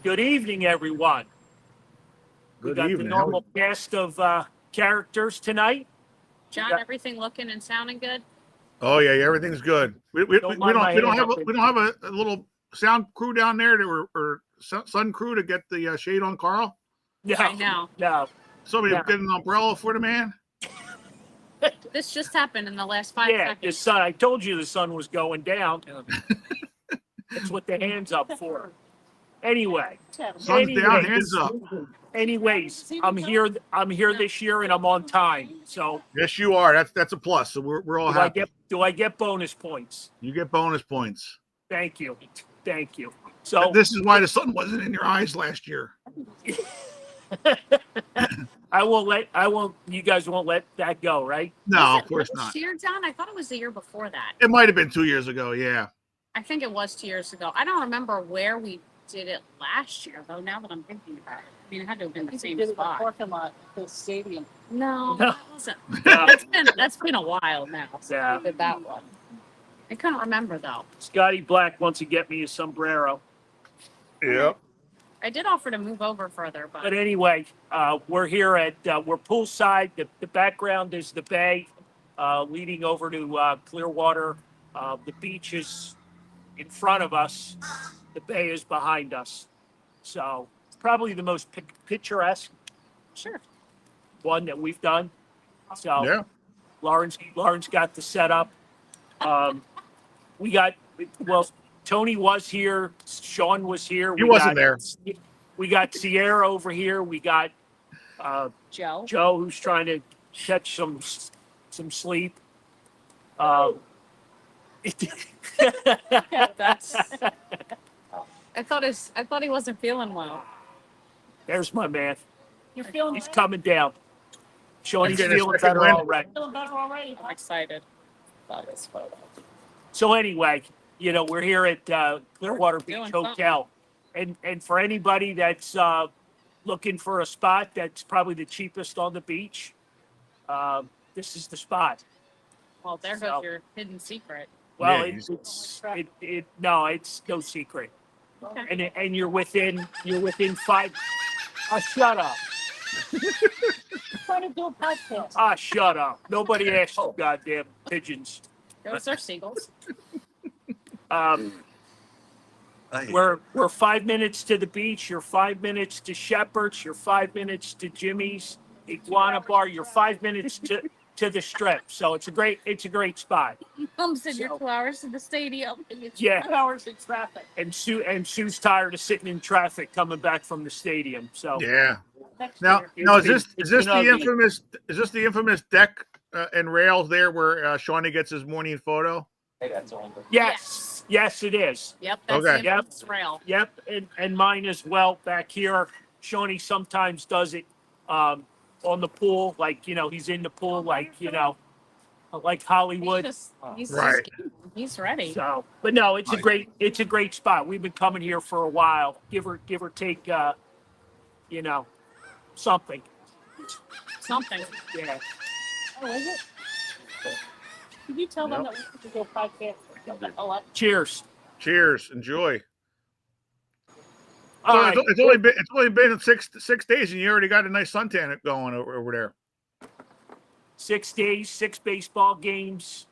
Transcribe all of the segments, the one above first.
Good evening, everyone. We got the normal cast of characters tonight. John, everything looking and sounding good? Oh yeah, everything's good. We don't have a little sound crew down there or sun crew to get the shade on Carl. No, I know. No. Somebody get an umbrella for the man. This just happened in the last 5 Yeah, seconds. the sun. I told you the sun was going down. That's what the hands up for. Anyway, Sun's down, hands up. Anyways, I'm here this year, and I'm on time. So yes, you are. That's a plus. So we're all happy. Do I get bonus points? You get bonus points. Thank you. So this is why the sun wasn't in your eyes last year. You guys won't let that go, right? No, of course not. This year, John? I thought it was the year before that. It might have been 2 years ago. Yeah. I think it was 2 years ago. I don't remember where we did it last year, though, now that I'm thinking about it. I mean, it had to have been the same spot. The parking lot, the stadium. No, No. that wasn't. That's been a while now. Yeah. We did that one. I couldn't remember, though. Scotty Black wants to get me a sombrero. Yep. I did offer to move over further, But anyway, we're here we're poolside. The background is the bay leading over to Clearwater. The beach is in front of us. The bay is behind us. So it's probably the most picturesque one that we've done. So yeah. Lawrence got the setup. Tony was here. Sean was here. He wasn't there. We got Sierra over here. We got Joe, who's trying to catch some sleep. That's. I thought he wasn't feeling well. There's my man. You're feeling He's coming down. Sean, he's getting a feeling second better wind. already. feeling better already. I'm excited about this photo. So anyway, we're here at Clearwater Beach Doing Hotel, and for anybody that's looking for a spot that's probably the cheapest on the beach, this is the spot. Well, there goes your hidden secret. Well, Yeah, it's no secret. Okay. And you're within 5. Shut up. Trying to do a podcast. Shut up. Nobody asked you, goddamn pigeons. Those are seagulls. We're 5 minutes to the beach. You're 5 minutes to Shepherd's. You're 5 minutes to Jimmy's Iguana Bar. You're 5 minutes to the Strip. So it's a great spot. Said you're 2 hours to the stadium. And it's Yeah. 2 hours in traffic. And Sue's tired of sitting in traffic coming back from the stadium. So Yeah. Next Now, year. no, is It's this been the infamous deck and rails there where Shawnee gets his morning photo? yes, it is. Yep, that's Okay. the infamous rail. Yep, and mine as well back here. Shawnee sometimes does it on the pool, like he's in the pool, like Hollywood. He's Right. he's ready. So, but no, it's a great spot. We've been coming here for a while, give or take, something. Something. Yeah. Oh, is it? Can you tell them Yep. that we could go podcast? Oh, I- Cheers. Cheers. Enjoy. All So right. it's only been 6 days, and you already got a nice suntan going over there. 6 days, 6 baseball games.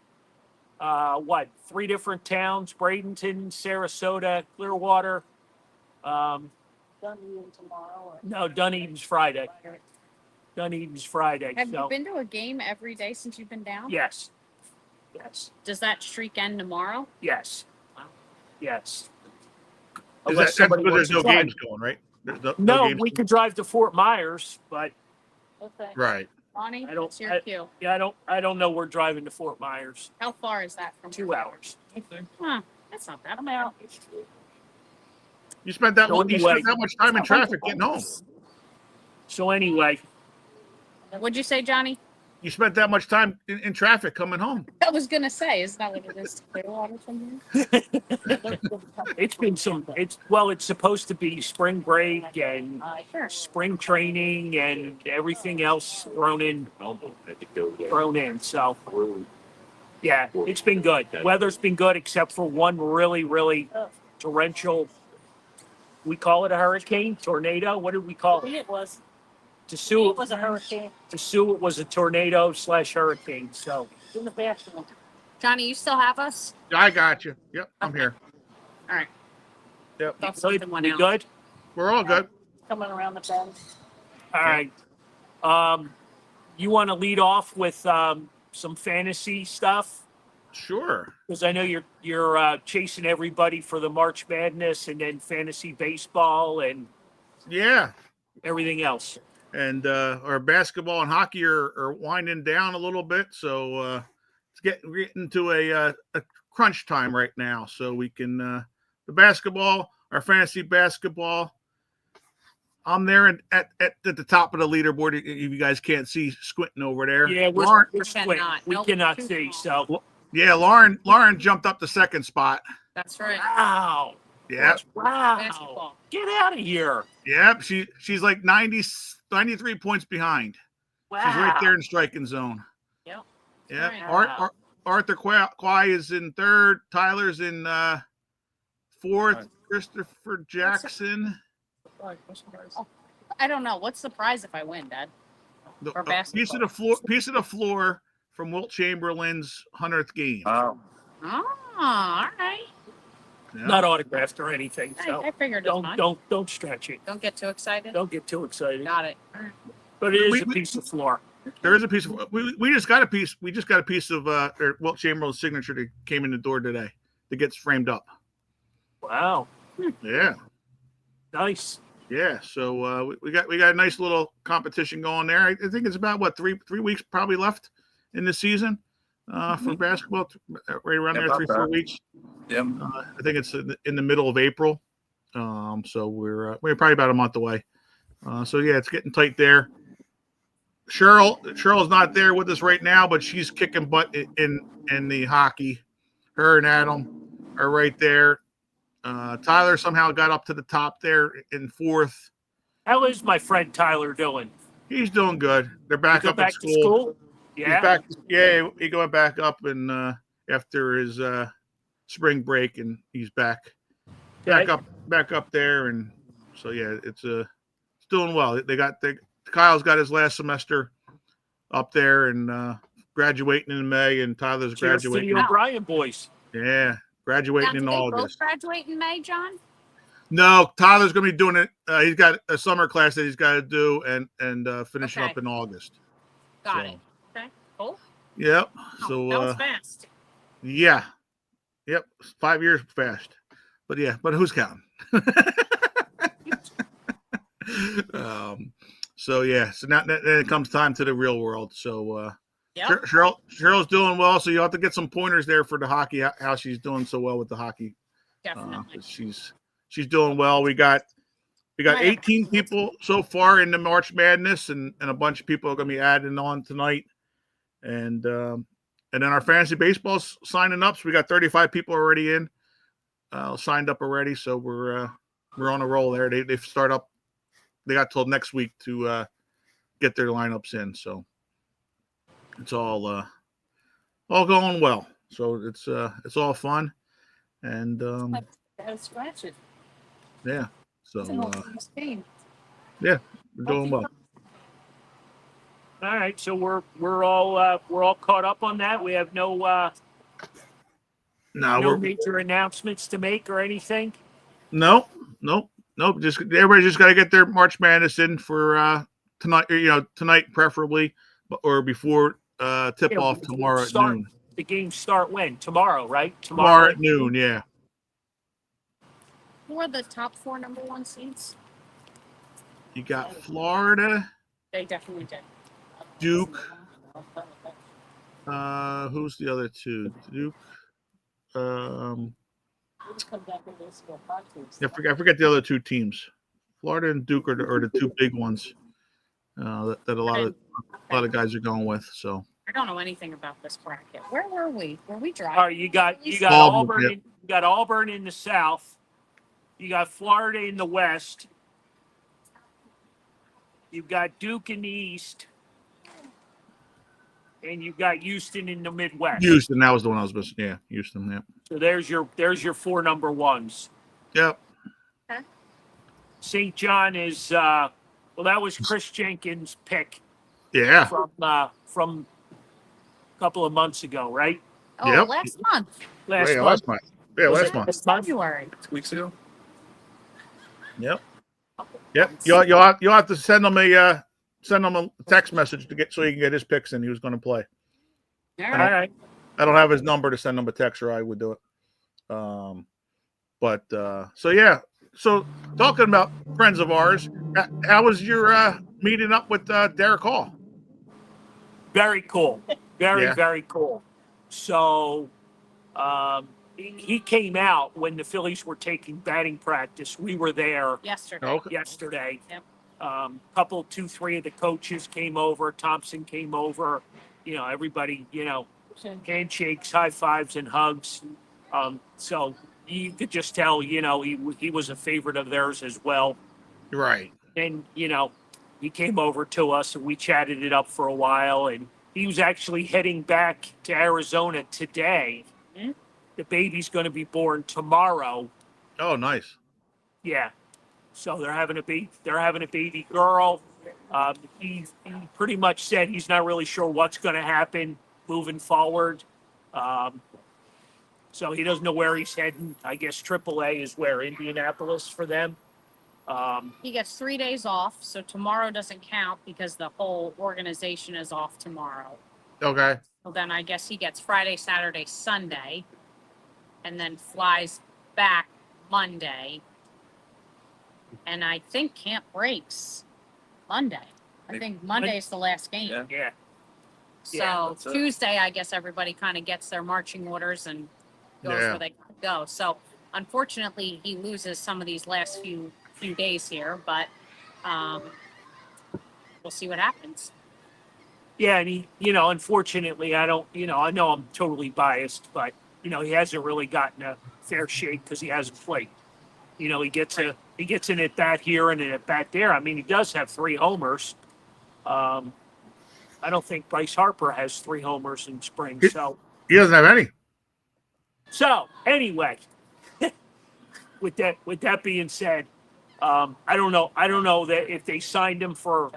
3 different towns: Bradenton, Sarasota, Clearwater. done you tomorrow. Or... No, Dunedin's Friday. Have So you been to a game every day since you've been down? yes. Does that streak end tomorrow? Yes. Is Unless that somebody because wants there's to no drive. games going, right? There's No, games we could drive to Fort Myers, but Okay. Right. Bonnie, I don't- it's your cue. I don't know we're driving to Fort Myers. How far is that from 2 hours. Huh, that's not bad. I'm out. You spent that So anyway- much time in traffic getting home. So anyway, What'd you say, Johnny? You spent that much time in traffic coming home. I was gonna say, isn't that what it is to Clearwater from here? it's supposed to be spring break and Sure. spring training and everything else thrown in. So yeah, it's been good. Weather's been good except for one really, really torrential We call it a hurricane, tornado. What did we call To me, it? it was. To To me, Sue, it was a hurricane. to Sue, it was a tornado / hurricane. So In the bathroom. Johnny, you still have us? I got you. Yep, I'm Okay. here. All right. Yep, Thought good. something went We out. good? we're all good. Coming around the bend. All right. You want to lead off with some fantasy stuff? Sure. Because I know you're chasing everybody for the March Madness and then fantasy baseball and Yeah. everything else. And our basketball and hockey are winding down a little bit, so it's getting to a crunch time right now. So we can the basketball, our fantasy basketball. I'm there at the top of the leaderboard. If you guys can't see, squinting over there. Yeah, Lauren, we're squinting. cannot. We Nope, cannot too see. small. So yeah, Lauren jumped up the second spot. That's right. wow, Yep, wow, Basketball. get out of here! yep. She's like 93 points behind. Wow, She's right there in striking zone. Yep. Yeah. Right. Arthur Quay is in third. Tyler's in fourth. Christopher Jackson. I don't know. What's the prize if I win, Dad? The, Or piece of the floor from Wilt Chamberlain's 100th game. wow. Oh, all right. Yeah. Not autographed or anything. So I figured as much. don't stretch it. Don't get too excited. Don't get too excited. Got it. All right. But it is We- a piece of floor. There is a piece of we just got a piece. We just got a piece of Wilt Chamberlain's signature that came in the door today that gets framed up. Wow, Yeah. nice. Yeah, so we got a nice little competition going there. I think it's about what three weeks probably left in the season for basketball, right around there, 3-4 weeks. Yeah. I think it's in the middle of April, so we're probably about a month away. So yeah, it's getting tight there. Cheryl's not there with us right now, but she's kicking butt in the hockey. Her and Adam are right there. Tyler somehow got up to the top there in fourth. How is my friend Tyler doing? He's doing good. They're back Go up back at to school. school? He's Yeah. back. Yeah, he going back up and after his spring break, and he's back up there, and so yeah, it's doing well. Kyle's got his last semester up there and graduating in May, and Tyler's Cheers to graduating. the O'Brien boys. Yeah, graduating Now, in do they both August. graduate in May, John? No, Tyler's going to be doing it. He's got a summer class that he's got to do and finishing Okay. up in August. Got So, it. Okay. Cool. Yep. Oh, So that was fast. yeah. Yep. 5 years fast. But yeah, but who's counting? So yeah, so now then it comes time to the real world. So Yep. Cheryl's doing well, so you have to get some pointers there for the hockey, how she's doing so well with the hockey. Definitely. She's doing well. We got Right. 18 people so far in the March Madness, and a bunch of people are going to be adding on tonight. And then our fantasy baseball's signing up. So we got 35 people already in, signed up already. So we're on a roll there. They start up. They got till next week to get their lineups in. So it's all going well. So it's all fun, and Gotta scratch it. yeah. So It's an old pain. yeah, we're doing well. All right, so we're all caught up on that. We have no No, major announcements to make or anything. Nope. Just everybody just got to get their March Madness in for tonight. Tonight preferably, or before tip Yeah, off the tomorrow games at start- noon. The games start when? Tomorrow, right? Tomorrow at noon. Yeah. Who are the top 4 number 1 seeds? You got Florida, They definitely did. Duke. Who's the other two? Duke. Let's come back with this for podcast. I forget the other two teams. Florida and Duke are the two big ones that a lot of guys are going with. So I don't know anything about this bracket. Where were we? Were we driving? All right, you got Auburn, Auburn. You got Auburn in the south. You got Florida in the west. You've got Duke in the east, and you've got Houston in the Midwest. Houston, that was the one I was missing. Yeah, Houston. Yeah. So there's your 4 number 1s. Yep. St. John is well, that was Chris Jenkins' pick Yeah. from a couple of months ago, right? Oh, Yep. last month. Last Yeah, month. last month. Yeah, Was last it month. last month? February. 2 weeks ago. Yep. Yep. You'll have to send him a text message to get so he can get his picks in. He was going to play. All All right. right. I don't have his number to send him a text, or I would do it. But so yeah. So talking about friends of ours, how was your meeting up with Derek Hall? Very cool. Very, Yeah. very cool. So he came out when the Phillies were taking batting practice. We were there Yesterday. Okay. yesterday. Yep. Couple, 2, 3 of the coaches came over. Thompson came over. Everybody, handshakes, high fives, and hugs. So you could just tell, he was a favorite of theirs as well. Right. And, he came over to us and we chatted it up for a while. And he was actually heading back to Arizona today. Hmm? The baby's going to be born tomorrow. Oh, nice. Yeah. So they're having a baby girl. He pretty much said he's not really sure what's going to happen moving forward. So he doesn't know where he's heading. I guess AAA is where, Indianapolis for them. He gets 3 days off, so tomorrow doesn't count because the whole organization is off tomorrow. Okay. So then I guess he gets Friday, Saturday, Sunday, and then flies back Monday. And I think camp breaks Monday. I think Monday's the last game. Yeah. Yeah. So Yeah, that's it. Tuesday, I guess everybody kind of gets their marching orders and goes Yeah. where they go. So unfortunately, he loses some of these last few days here, but we'll see what happens. Yeah, and he, unfortunately, I don't, I know I'm totally biased, but he hasn't really gotten a fair shake because he hasn't played. He gets an at bat here and an at bat there. I mean, he does have 3 homers. I don't think Bryce Harper has 3 homers in spring. He doesn't have any. So anyway, with that being said, I don't know that if they signed him for,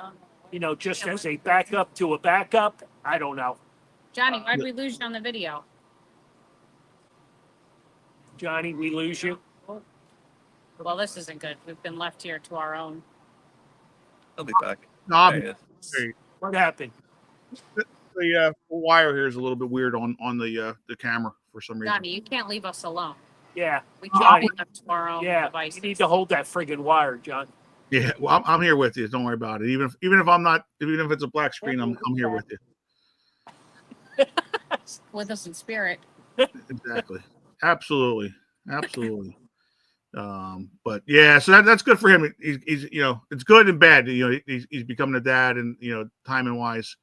just as a backup to a backup. I don't know. Johnny, why'd we lose you on the video? Johnny, we lose you. Well, this isn't good. We've been left here to our own. He'll be back. No, I'm- There he is. What happened? the wire here is a little bit weird on the camera for some reason. Johnny, you can't leave us alone. Yeah, We Johnny. can't be left to our own yeah. devices. You need to hold that friggin' wire, John. Yeah, well, I'm here with you. Don't worry about it. Even if I'm not, even if it's a black screen, I'm here with you. With us in spirit. Exactly. Absolutely. But yeah, so that's good for him. He's it's good and bad. He's becoming a dad, and timing wise,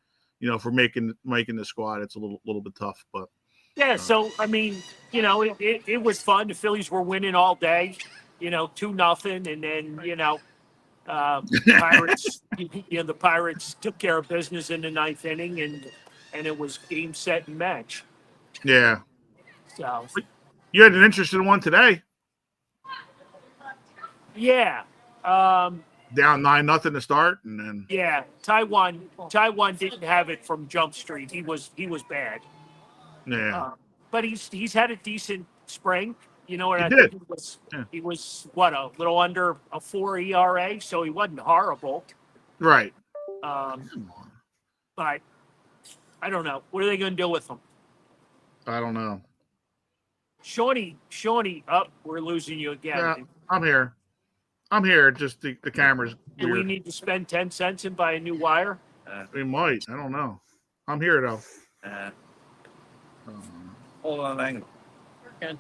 for making the squad, it's a little bit tough. But Yeah, so I mean, it was fun. The Phillies were winning all day, 2-0, and then Pirates, the Pirates took care of business in the 9th inning, and it was game, set, and match. yeah, So you had an interesting one today. yeah, Down 9-0 to start, and then yeah. Taiwan didn't have it from Jump Street. He was bad. yeah, But he's had a decent spring. And He I did. think Yeah. he was what, a little under a 4 ERA, so he wasn't horrible. right. But I don't know. What are they going to do with him? I don't know. Shawnee, we're losing you again. Yeah, I'm here. Just the camera's Do we weird. need to spend 10 cents and buy a new wire? We might. I don't know. I'm here though. Hold on, angle. Good.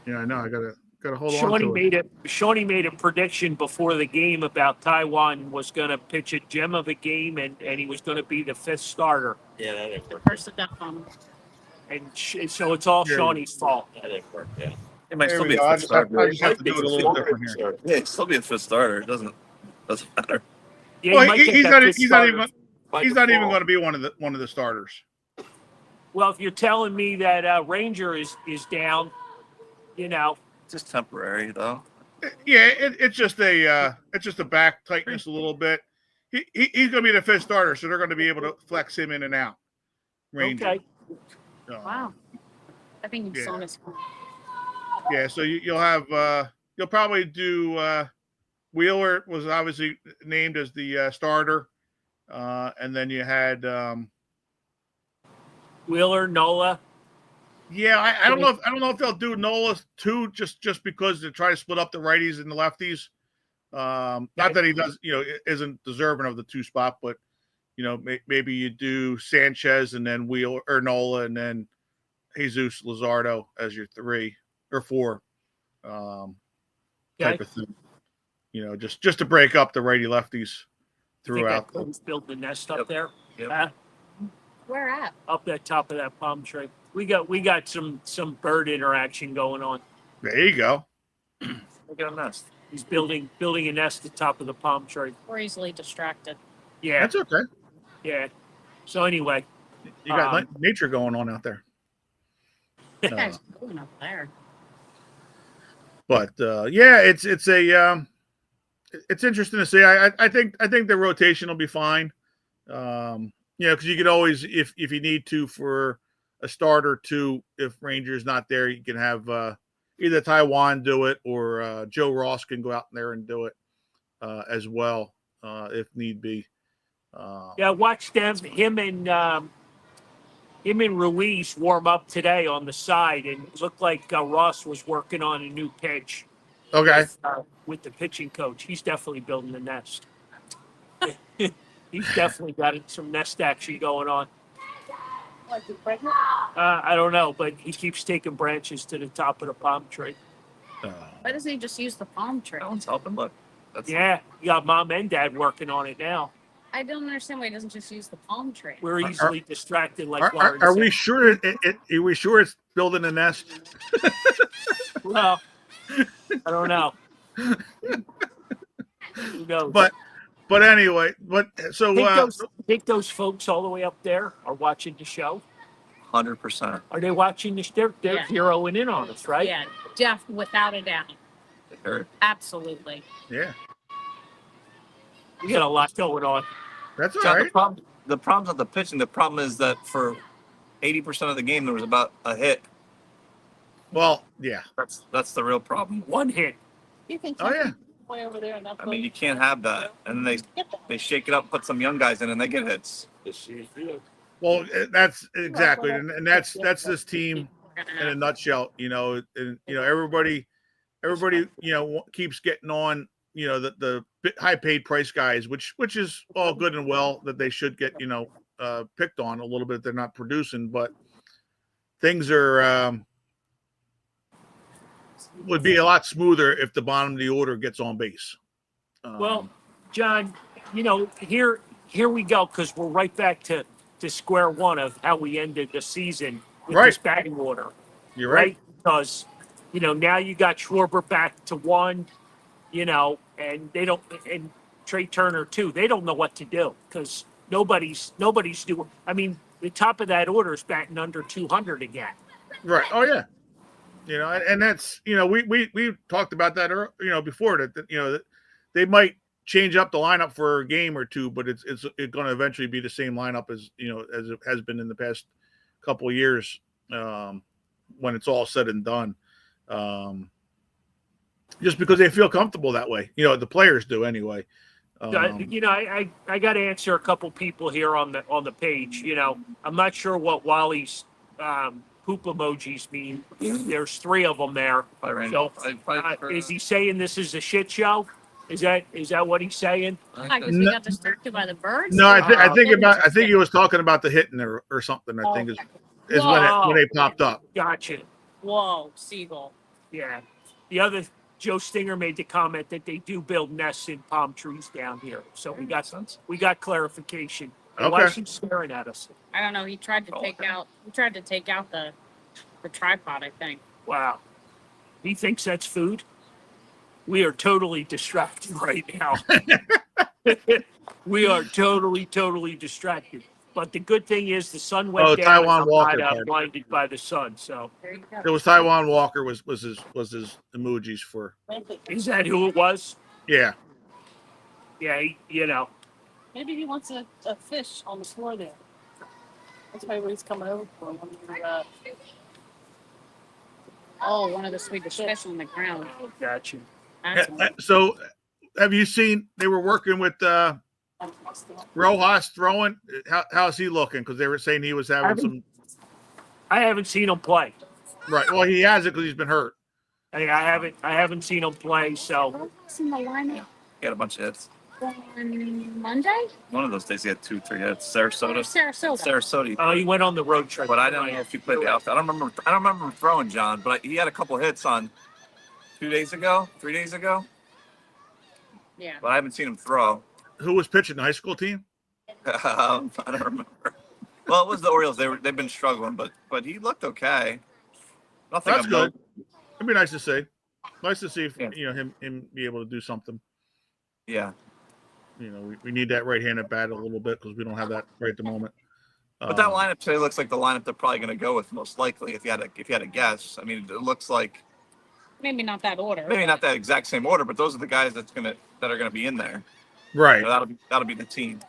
Yeah, I know. I gotta hold on to it. Shawnee made a prediction before the game about Taiwan was going to pitch a gem of a game, and he was going to be the 5th starter. Yeah, that didn't work. First down on And so it's all Here. Shawnee's fault. That didn't work. Yeah. He might There still we be a go. I fifth just have starter. to do it a little different here. Yeah, he'd still be a fifth starter. It doesn't matter. Yeah, Well, he might get he's that not. fifth He's not starter. even. By He's not even default. going to be one of the starters. Well, if you're telling me that Ranger is down, Just temporary though. Yeah, it's just a back tightness a little bit. He's going to be the fifth starter, so they're going to be able to flex him in and out. Ranger. Okay. Wow. I think you Yeah. saw this. Yeah, so you'll probably do Wheeler was obviously named as the starter, and then you had Wheeler, Nola. yeah, I don't know if they'll do Nola too, just because to try to split up the righties and the lefties. Not that he does, isn't deserving of the two spot, but maybe you do Sanchez and then Wheeler or Nola and then Jesus Luzardo as your 3 or 4 type of thing. Just to break up the righty lefties throughout. I think I built the nest up there. Yep. Where at? Up that top of that palm tree. We got some bird interaction going on. There you go. Look at a nest. He's building a nest at the top of the palm tree. We're easily distracted. Yeah, That's okay. yeah. So anyway, You got nature going on out there. That guy's going up there. But yeah, it's interesting to see. I think the rotation will be fine. Because you could always, if you need to, for a start or two, if Ranger's not there, you can have either Taiwan do it or Joe Ross can go out there and do it as well if need be. yeah, watch him and Ruiz warm up today on the side, and it looked like Ross was working on a new pitch. Okay. With the pitching coach. He's definitely building the nest. He's definitely got some nest action going on. Like you pregnant? I don't know, but he keeps taking branches to the top of the palm tree. Why doesn't he just use the palm tree? That one's helping. Look. Yeah, you got mom and dad working on it now. I don't understand why he doesn't just use the palm tree. We're easily distracted, like Are we sure? Are we sure it's building a nest? Well, I don't know. Who knows? But anyway, so think those folks all the way up there are watching the show. 100%. Are they watching this? They're Yeah. zeroing in on us, right? Yeah, without a doubt. Absolutely. yeah, We got a lot going on. that's all John, right. the problem's not the pitching. The problem is that for 80% of the game, there was about a hit. Well, yeah. That's the real problem. One hit. You can Oh yeah. way over there. And I mean, you can't have that. And then they shake it up, put some young guys in, and they get hits. Well, that's exactly, and that's this team in a nutshell. Everybody keeps getting on. The high paid price guys, which is all good and well that they should get picked on a little bit. They're not producing, but things are would be a lot smoother if the bottom of the order gets on base. Well, John, here we go, because we're right back to square one of how we ended the season with this batting order. You're right. Because now you got Schwarber back to 1, and they don't, and Trey Turner too. They don't know what to do because nobody's doing. I mean, the top of that order is batting under 200 again. Right. Oh yeah. And that's we talked about that before that that they might change up the lineup for a game or two, but it's going to eventually be the same lineup as as it has been in the past couple of years when it's all said and done. Just because they feel comfortable that way, the players do anyway. I got to answer a couple people here on the page. I'm not sure what Wally's poop emojis mean. There's 3 of them there. So, is he saying this is a shit show? Is that what he's saying? Because we got distracted by the birds. No, I think he was talking about the hitting or something. I think is when they popped up. Gotcha. Whoa, seagull. Yeah. The other Joe Stinger made the comment that they do build nests in palm trees down here. So we got clarification. Okay. Why is he staring at us? I don't know. He tried to take out. He tried to take out the tripod. I think. Wow. He thinks that's food. We are totally distracted right now. We are totally distracted. But the good thing is the sun went Oh, down, and Taiwan I'm Walker, not pardon. blinded by the sun. So There you go. It was Taiwan Walker was his emojis for. is that who it was? Yeah. Yeah, you know. Maybe he wants a fish on the floor there. That's why he's coming over for him. Oh, one of the Swedish fish on the ground. Oh, gotcha. That's So, have you seen they were working with Rojas throwing? How's he looking? Because they were saying he was having some. I haven't seen him play. Right. Well, he has it because he's been hurt. I haven't seen him play. So in the lineup He had a bunch of hits. on Monday. One of those days he had 2-3 hits. Sarasota. Sarasota. he went on the road trip. But I don't know if he played the outfield. I don't remember him throwing, John. But he had a couple hits on 3 days ago. Yeah. But I haven't seen him throw. Who was pitching the high school team? I don't remember. Well, it was the Orioles. They've been struggling, but he looked okay. Nothing. That's of good. note. It'd be nice to see. Nice to see if Yeah. him be able to do something. Yeah. We need that right-handed bat a little bit because we don't have that right at the moment. But that lineup today looks like the lineup they're probably going to go with most likely. If you had a guess, I mean, it looks like Maybe not that order. maybe not that exact same order, but those are the guys that are gonna be in there. right. That'll be the team.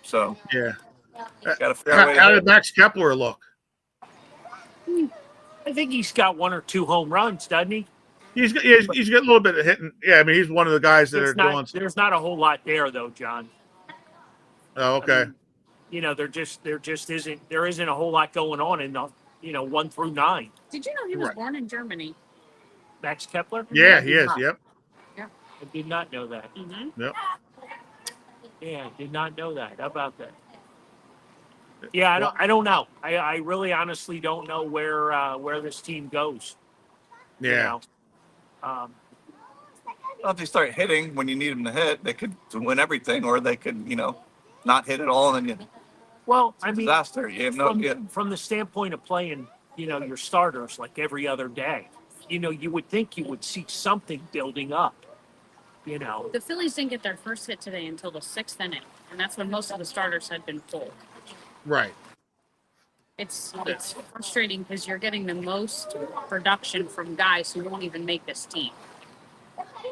So Yeah. got to figure out a way How to did Max Kepler look? I think he's got 1 or 2 home runs, doesn't he? He's got a little bit of hitting. Yeah, I mean he's one of the guys that are doing. There's not a whole lot there though, John. Oh, okay. There isn't a whole lot going on in the 1 through 9. Did you know he was Right. born in Germany? Max Kepler? Yeah, I he did is. not- Yep. I did not know that. Mm-hmm. Yep. Yeah, I did not know that. How about that? Yeah, I don't know. I really honestly don't know where this team goes. you Yeah. know. Well, if they start hitting when you need them to hit, they could win everything, or they could, not hit at all, and then Well, it's a disaster. You have no idea. from the standpoint of playing, your starters like every other day, you would think you would see something building up. The Phillies didn't get their first hit today until the 6th inning, and that's when most of the starters had been pulled. Right. It's frustrating because you're getting the most production from guys who won't even make this team.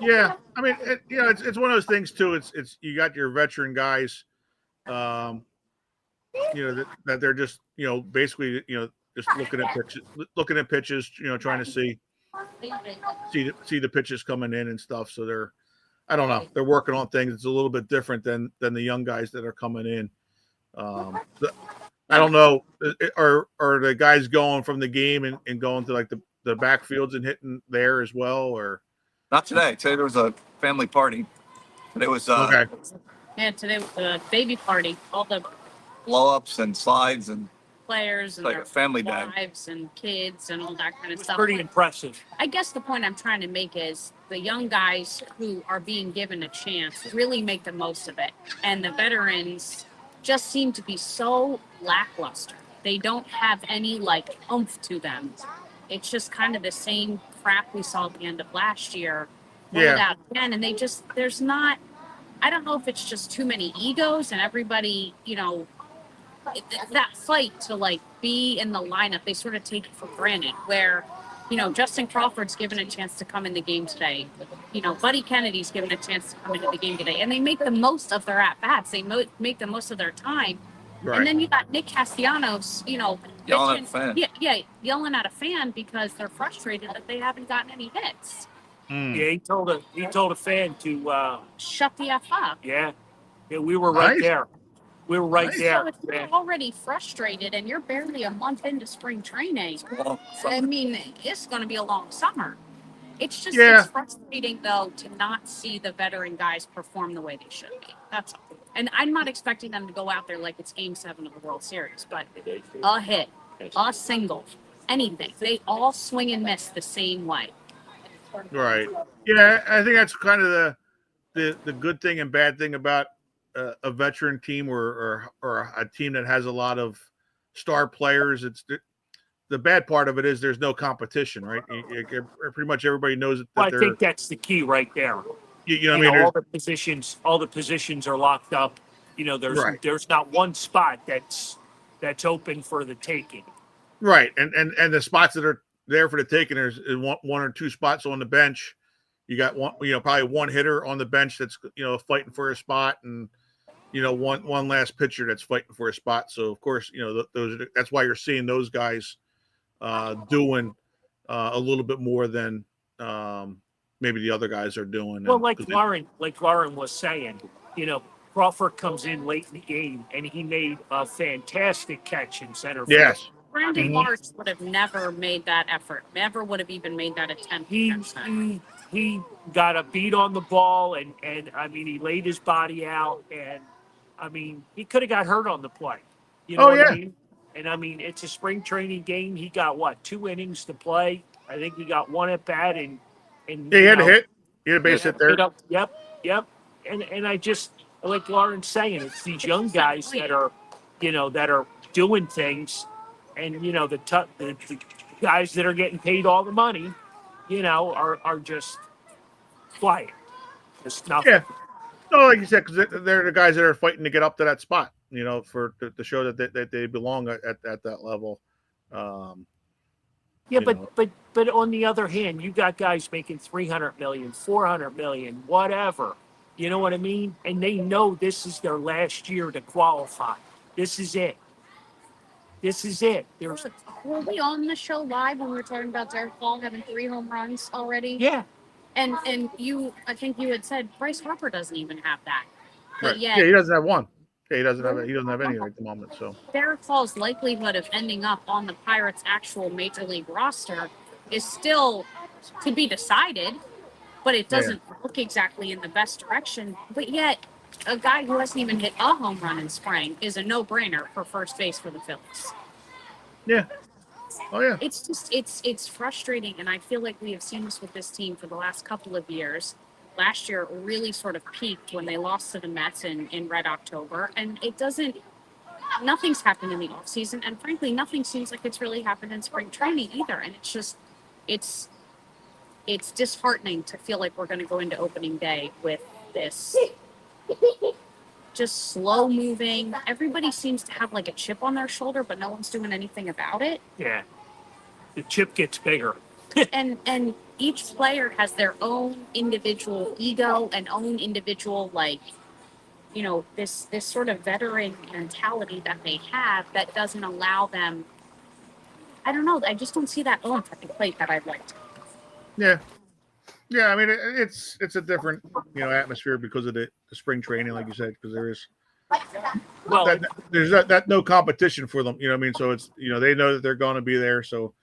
Yeah. I mean, it's one of those things too. It's you got your veteran guys, that they're just basically just looking at pitches, trying to see the pitches coming in and stuff. So I don't know, they're working on things. It's a little bit different than the young guys that are coming in. I don't know. Are the guys going from the game and going to like the backfields and hitting there as well, or Not today. Today there was a family party. But it was okay? Yeah, today was the baby party. All the blow-ups and slides and players and like their a family day. wives and kids and all that kind of It's stuff. pretty impressive. I guess the point I'm trying to make is the young guys who are being given a chance really make the most of it. And the veterans just seem to be so lackluster. They don't have any oomph to them. It's just kind of the same crap we saw at the end of last year. Yeah. Out again, and there's not, I don't know if it's just too many egos and everybody, that fight to be in the lineup, they sort of take it for granted. Where, Justin Crawford's given a chance to come in the game today. Buddy Kennedy's given a chance to come into the game today, and they make the most of their at bats. They make the most of their time. Right. And then you got Nick Castellanos, Yelling at a fan. Yeah, yelling at a fan because they're frustrated that they haven't gotten any hits. Yeah, he told a fan to Shut the F up. yeah, we were right Nice. there. We were right Nice. So there. if you're already frustrated and you're barely a month into spring training, Well, I mean, it's going to be a long summer. It's just Yeah. it's frustrating, though, to not see the veteran guys perform the way they should be. That's all. And I'm not expecting them to go out there like it's Game 7 of the World Series, but a hit, a single, anything. They all swing and miss the same way. Right. Yeah, I think that's kind of the good thing and bad thing about a veteran team or a team that has a lot of star players. It's the bad part of it is there's no competition, right? Pretty much everybody knows that Well, I they're. think that's the key right there. You know what I mean? All the positions are locked up. There's Right. there's not one spot that's that's open for the taking. Right, and the spots that are there for the taking, there's one or two spots on the bench. You got one, probably one hitter on the bench that's fighting for a spot, and one last pitcher that's fighting for a spot. So of course, that's why you're seeing those guys doing a little bit more than maybe the other guys are doing. Well, like Lauren was saying, Crawford comes in late in the game and he made a fantastic catch in center field. Yes. Brandon Mhm. March would have never made that effort, never would have even made that attempt. He got a beat on the ball and I mean he laid his body out, and I mean he could have got hurt on the play. You know Oh, what yeah. I mean? And I mean it's a spring training game. He got 2 innings to play. I think he got one at bat and Yeah, he had a hit. He had a base hit there. Yep. And I just, like Lauren's saying, it's these young guys that are doing things, and the guys that are getting paid all the money, are just quiet. It's nothing. Yeah. No, like you said, because they're the guys that are fighting to get up to that spot, to show that they belong at that level. Yeah, but on the other hand, you got guys making 300 million, 400 million, whatever. You know what I mean? And they know this is their last year to qualify. This is it. There's Were we on the show live when we were talking about Derek Ball having 3 home runs already? yeah. And I think you had said Bryce Harper doesn't even have that. But Right. yet, Yeah, he doesn't have one. Yeah, he doesn't have any at the moment. So Derek Hall's likelihood of ending up on the Pirates' actual major league roster is still to be decided, but it doesn't look exactly in the best direction. But yet, a guy who hasn't even hit a home run in spring is a no-brainer for first base for the Phillies. yeah. Oh yeah. It's just it's frustrating, and I feel like we have seen this with this team for the last couple of years. Last year really sort of peaked when they lost to the Mets in Red October, and nothing's happened in the offseason, and frankly, nothing seems like it's really happened in spring training either. And it's just it's disheartening to feel like we're going to go into opening day with this just slow moving. Everybody seems to have like a chip on their shoulder, but no one's doing anything about it. Yeah. The chip gets bigger. and each player has their own individual ego and own individual this sort of veteran mentality that they have that doesn't allow them. I don't know. I just don't see that oomph at the plate that I'd like to. Yeah. Yeah, I mean it's a different atmosphere because of the spring training, like you said, because there is Well, there's that no competition for them. You know what I mean? So it's they know that they're going to be there. So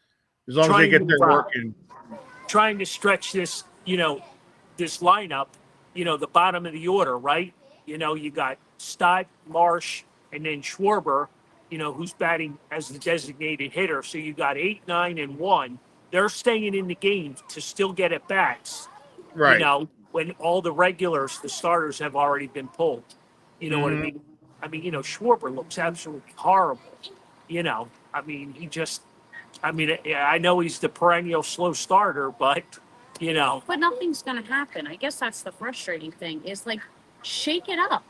as long as they get their work in, trying to stretch this this lineup, the bottom of the order, right? You got Stott, Marsh, and then Schwarber, who's batting as the designated hitter. So you got 8, 9, and 1. They're staying in the game to still get at bats. right? When all the regulars, the starters, have already been pulled. You know what I mean? I mean, Schwarber looks absolutely horrible. I mean, I know he's the perennial slow starter, but But nothing's going to happen. I guess that's the frustrating thing is like, shake it up.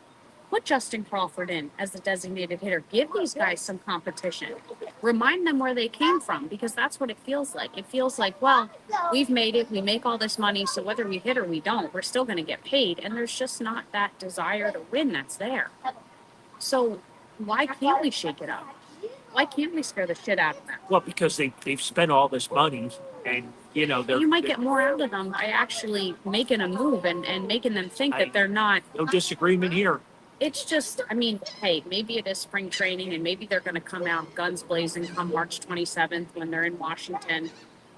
Put Justin Crawford in as the designated hitter. Give these guys some competition. Remind them where they came from, because that's what it feels like. It feels like, well, we've made it. We make all this money. So whether we hit or we don't, we're still going to get paid. And there's just not that desire to win that's there. So why can't we shake it up? Why can't we scare the shit out of them? well, because they've spent all this money, and You might get more out of them by actually making a move and making them think that they're not. No disagreement here. It's just, I mean, hey, maybe it is spring training and maybe they're going to come out guns blazing come March 27th when they're in Washington.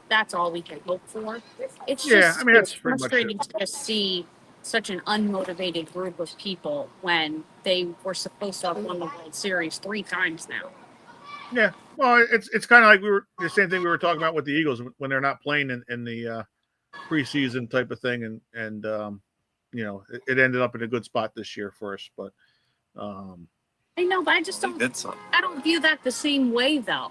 That's all we can hope for. It's just that's it's pretty much frustrating to just see such an unmotivated group of people when they were supposed to have won the World Series 3 times now. Yeah. Well, it's kind of like the same thing we were talking about with the Eagles when they're not playing in the preseason type of thing, and it ended up in a good spot this year for us. But I know, but I just don't. I don't view that the same way, though.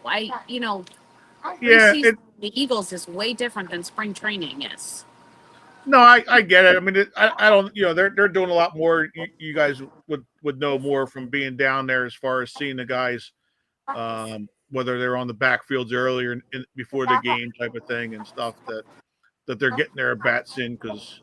Preseason the Eagles is way different than spring training is. No, I get it. I mean, I don't. They're doing a lot more. You guys would know more from being down there as far as seeing the guys whether they're on the backfields earlier before the game type of thing and stuff that they're getting their bats in because.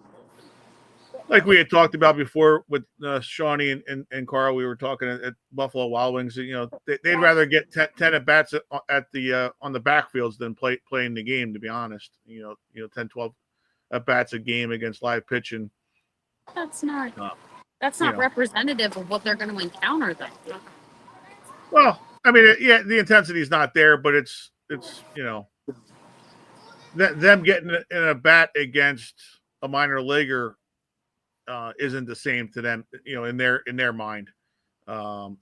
Like we had talked about before with Shawnee and Carl, we were talking at Buffalo Wild Wings. They'd rather get 10 at bats at the on the backfields than playing the game. To be honest, 10, 12 at bats a game against live pitching. That's not representative of what they're going to encounter, though. Well, I mean, yeah, the intensity is not there, but it's them getting in a bat against a minor leaguer. Isn't the same to them, in their mind,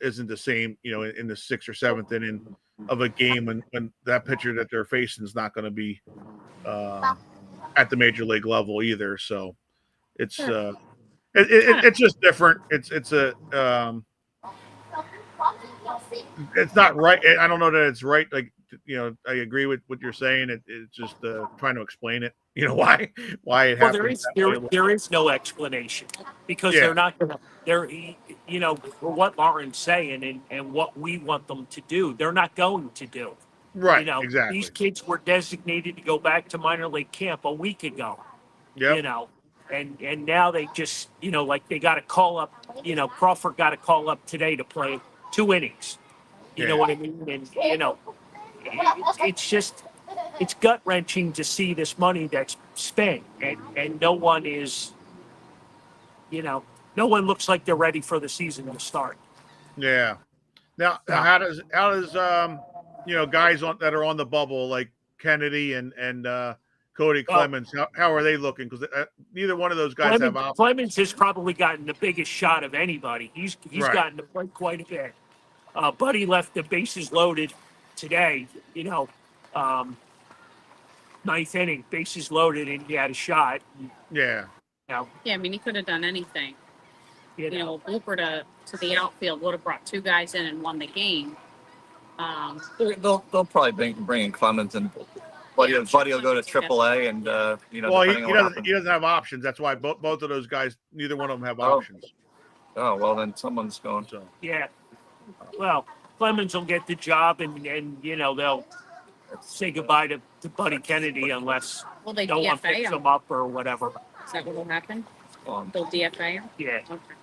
isn't the same, in the 6th or 7th inning of a game when that pitcher that they're facing is not going to be at the major league level either. So it's it's just different. It's not right. I don't know that it's right. Like, I agree with what you're saying. It's just trying to explain it. Why it happens. There is no explanation because they're not going to. For what Lauren's saying and what we want them to do, they're not going to do. Right. Exactly. These kids were designated to go back to minor league camp a week ago. Yeah. And now they just like they got to call up. Crawford got to call up today to play 2 innings. You know what I mean? And it's gut wrenching to see this money that's spent, and no one is, no one looks like they're ready for the season to start. Yeah. Now how does guys that are on the bubble like Kennedy and Cody Clemens, how are they looking? Because neither one of those guys have options. Clemens has probably gotten the biggest shot of anybody. He's gotten to play quite a bit. Buddy left the bases loaded today, 9th inning, bases loaded, and he had a shot. Yeah. Yeah, I mean, he could have done anything. A blooper to the outfield would have brought 2 guys in and won the game. They'll probably bring in Clemens and Buddy will go to AAA and Well, he doesn't have options. That's why both of those guys, neither one of them have options. Oh well, then someone's going to. Yeah. Well, Clemens will get the job, and they'll say goodbye to Buddy Kennedy unless they no one picks him up or whatever. Is that what will happen? They'll DFA him? Yeah. Okay.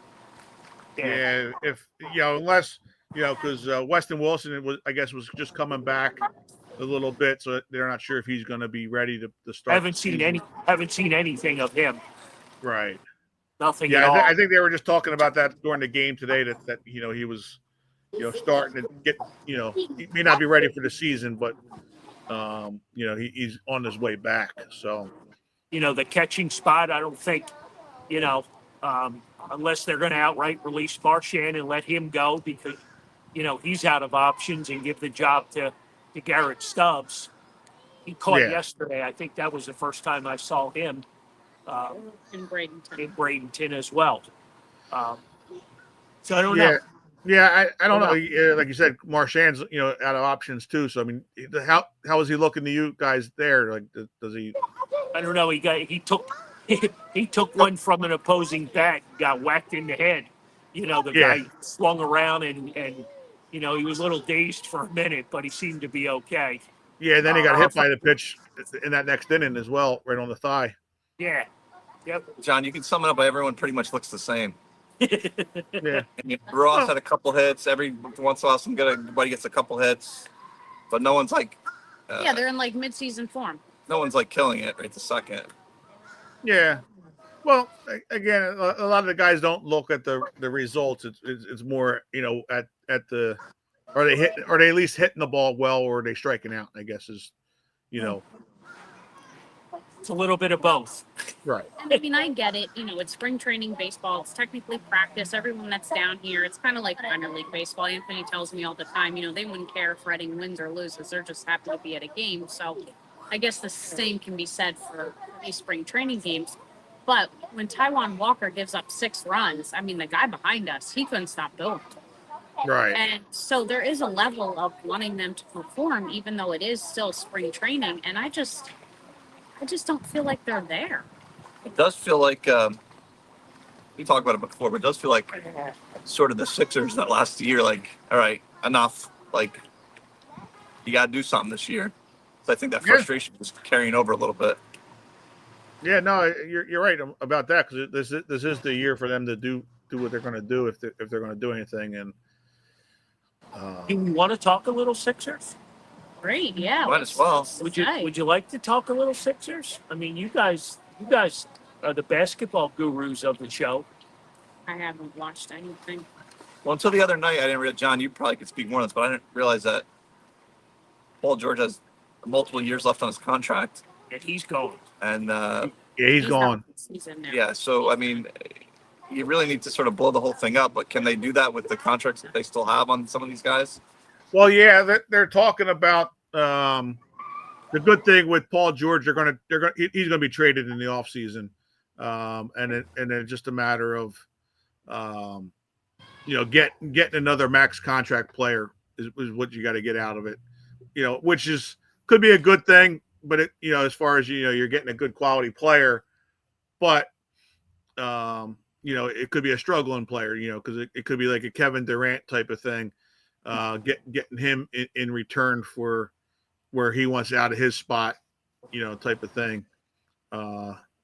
Yeah. If unless because Weston Wilson was just coming back a little bit, so they're not sure if he's going to be ready to start. Haven't seen anything of him. Right. Nothing. Yeah, at all. I think they were just talking about that during the game today. That he was starting to get he may not be ready for the season, but he's on his way back. So the catching spot, I don't think unless they're going to outright release Marchand and let him go because he's out of options and give the job to Garrett Stubbs. He caught yesterday. I think that was the first time I saw him in Bradenton. In Bradenton as well. So I don't know. Yeah, I don't know. Like you said, Marchand's out of options too. So I mean, how is he looking to you guys there? Like, does he? I don't know. He took one from an opposing bat, got whacked in the head. The guy swung around and he was a little dazed for a minute, but he seemed to be okay. Yeah, and then he got hit by the pitch in that next inning as well, right on the thigh. Yeah. Yep. John, you can sum it up by everyone pretty much looks the same. Yeah. Ross had a couple hits. Every once in a while, somebody gets a couple hits, but no one's like. They're in like mid-season form. No one's like killing it right this second. Yeah. Well, again, a lot of the guys don't look at the results. It's more at the are they at least hitting the ball well, or are they striking out? I guess is It's a little bit of both. Right. And I mean, I get it. It's spring training baseball. It's technically practice. Everyone that's down here, it's kind of like minor league baseball. Anthony tells me all the time, they wouldn't care if Reading wins or loses. They're just happy to be at a game. So I guess the same can be said for these spring training games. But when Taijuan Walker gives up 6 runs, I mean, the guy behind us, he couldn't stop building. Right. And so there is a level of wanting them to perform, even though it is still spring training. And I just don't feel like they're there. It does feel like we talked about it before, but it does feel like sort of the Sixers that last year, like, all right, enough. Like, you got to do something this year. So I think that Yeah. frustration is carrying over a little bit. Yeah, no, you're right about that, because this is the year for them to do what they're going to do if they're going to do anything. And Do you want to talk a little Sixers? Great, yeah. Might as well. Would you like to talk a little Sixers? I mean, you guys are the basketball gurus of the show. I haven't watched anything. Well, until the other night, I didn't realize, John, you probably could speak more on this, but I didn't realize that Paul George has multiple years left on his contract. And he's going. And yeah, he's gone. out this season now. yeah, so, I mean, you really need to sort of blow the whole thing up, but can they do that with the contracts that they still have on some of these guys? Well, yeah, they're talking about the good thing with Paul George. He's going to be traded in the offseason. And it's just a matter of getting another max contract player is what you got to get out of it. Which could be a good thing, but as far as you're getting a good quality player, but it could be a struggling player, because it could be like a Kevin Durant type of thing, getting him in return for where he wants out of his spot, type of thing.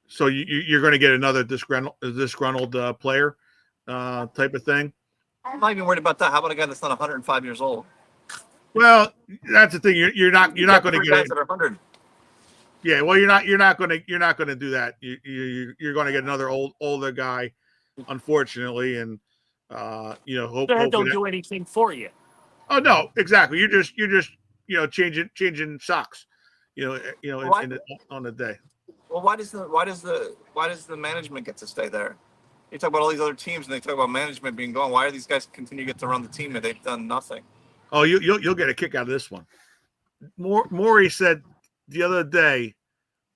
So you're going to get another disgruntled player type of thing. I'm not even worried about that. How about a guy that's not 105 years old? Well, that's the thing. You're not going to get guys it. that are 100. Yeah, well, you're not going to do that. You're going to get another older guy, unfortunately, and That don't do anything for you. Oh no, exactly. You're just changing socks, on the day. Well, why does the management get to stay there? You talk about all these other teams, and they talk about management being gone. Why are these guys continue to get to run the team and they've done nothing? Oh, you'll get a kick out of this one. Maury said the other day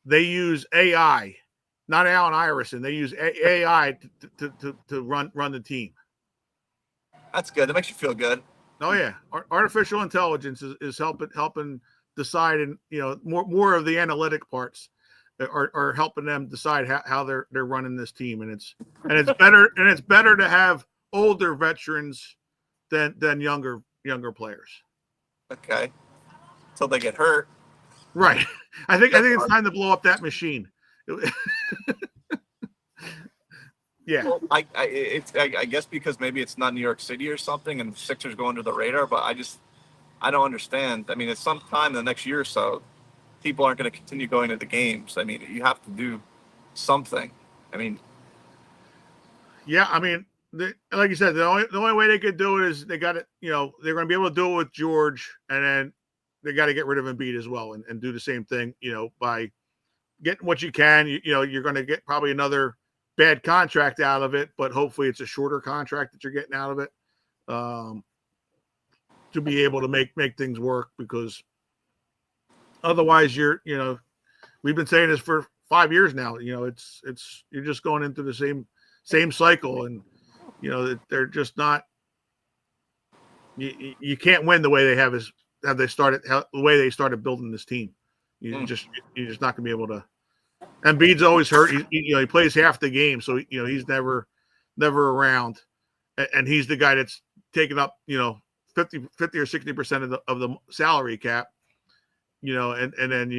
they use AI, not Allen Iverson. They use AI to run the team. That's good. That makes you feel good. Oh yeah, artificial intelligence is helping decide, and more of the analytic parts are helping them decide how they're running this team, and it's better to have older veterans than younger players. Okay, until they get hurt. Right. I think it's time to blow up that machine. Yeah. Well, I guess because maybe it's not New York City or something, and Sixers go under the radar. But I don't understand. I mean, at some time in the next year or so, people aren't going to continue going to the games. I mean, you have to do something. I mean, yeah. I mean, like you said, the only way they could do it is they got it. They're going to be able to do it with George, and then they got to get rid of Embiid as well, and do the same thing. By getting what you can. You're going to get probably another bad contract out of it, but hopefully it's a shorter contract that you're getting out of it, to be able to make things work, because otherwise we've been saying this for 5 years now, it's you're just going into the same cycle, and they're just not, you can't win the way they have the way they started building this team. You're just not going to be able to. And Embiid's always hurt. He plays half the game, so he's never around, and he's the guy that's taking up 50 or 60% of the salary cap. And then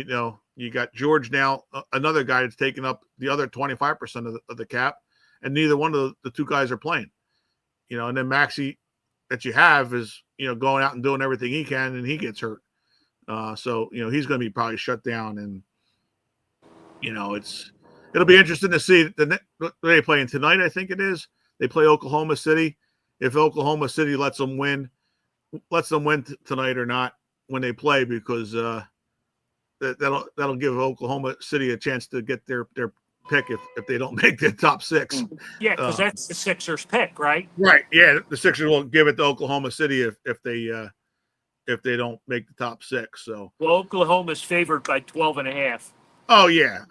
you got George now, another guy that's taking up the other 25% of the cap, and neither one of the two guys are playing. And then Maxey that you have is going out and doing everything he can, and he gets hurt. So he's going to be probably shut down, and it'll be interesting to see what they playing tonight. I think it is. They play Oklahoma City. If Oklahoma City lets them win tonight or not when they play, because that'll give Oklahoma City a chance to get their pick if they don't make the top six. Yeah, because that's the Sixers pick, right? Right. Yeah, the Sixers will give it to Oklahoma City if they don't make the top six. So Oklahoma's favored by 12.5. Oh yeah,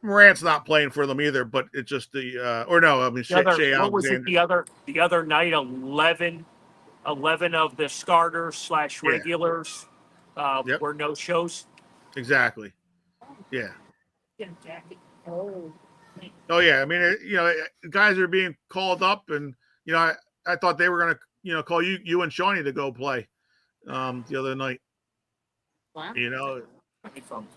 Morant's not playing for them either, but it's just Shea Alexander. What was it the other night? 11 of the starters / regulars were no shows. Exactly. Yeah. Yeah, Jackie. Oh. Oh yeah. Guys are being called up, and I thought they were going to call you and Shawnee to go play. the other night. Wow. You know, From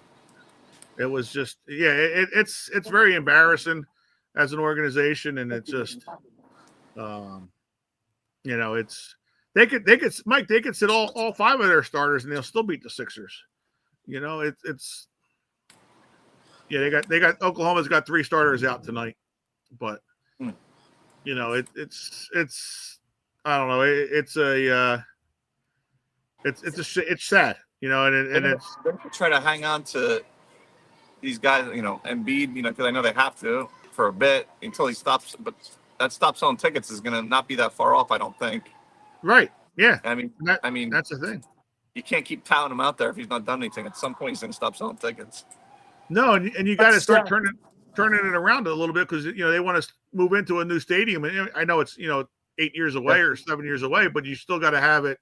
it was just it's very embarrassing as an organization, and it's just um, it's they could Mike, they could sit all five of their starters and they'll still beat the Sixers. It's they got Oklahoma's got three starters out tonight, but Hmm. it's I don't know, it's sad, and it's they're gonna try to hang on to these guys, Embiid, because I know they have to for a bit until he stops. But that stop selling tickets is going to not be that far off, I don't think. right. Yeah, I mean, that, I mean, that's the thing. you can't keep touting him out there if he's not done anything. At some point, he's going to stop selling tickets. No, and you got to That's, start turning it around a little bit because they want to move into a new stadium, and I know it's 8 years away or 7 years away, but you still got to have it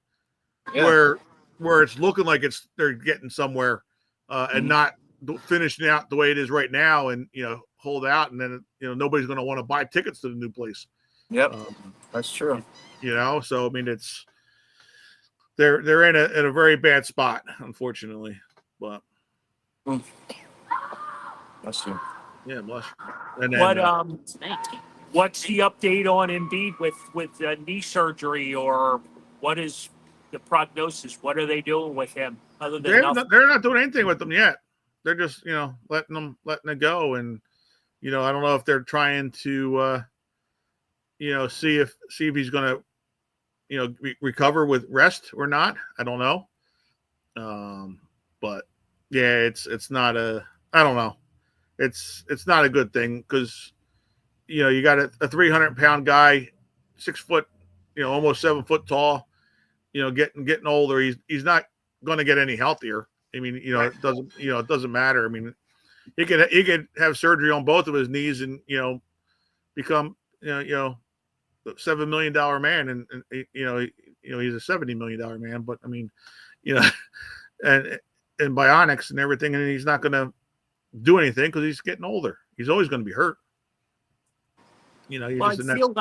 Yeah. where it's looking like they're getting somewhere, and Mhm. not finishing out the way it is right now, and hold out, and then nobody's going to want to buy tickets to the new place. Yep, that's true. So I mean they're in a very bad spot, unfortunately, but That's true. yeah, blush. And then what's the update on Embiid with knee surgery, or what is the prognosis? What are they doing with him other than nothing? they're not doing anything with them yet. They're just letting it go, and I don't know if they're trying to see if he's going to recover with rest or not. I don't know. But yeah, it's not I don't know. It's not a good thing because you got a 300-pound guy, 6 foot, almost 7 foot tall, getting older. He's not going to get any healthier. I mean, Right. it doesn't matter. I mean, he could have surgery on both of his knees and become $7 million man, and he's a $70 million man. But I mean, you know, and bionics and everything, and he's not going to do anything because he's getting older. He's always going to be hurt. Well,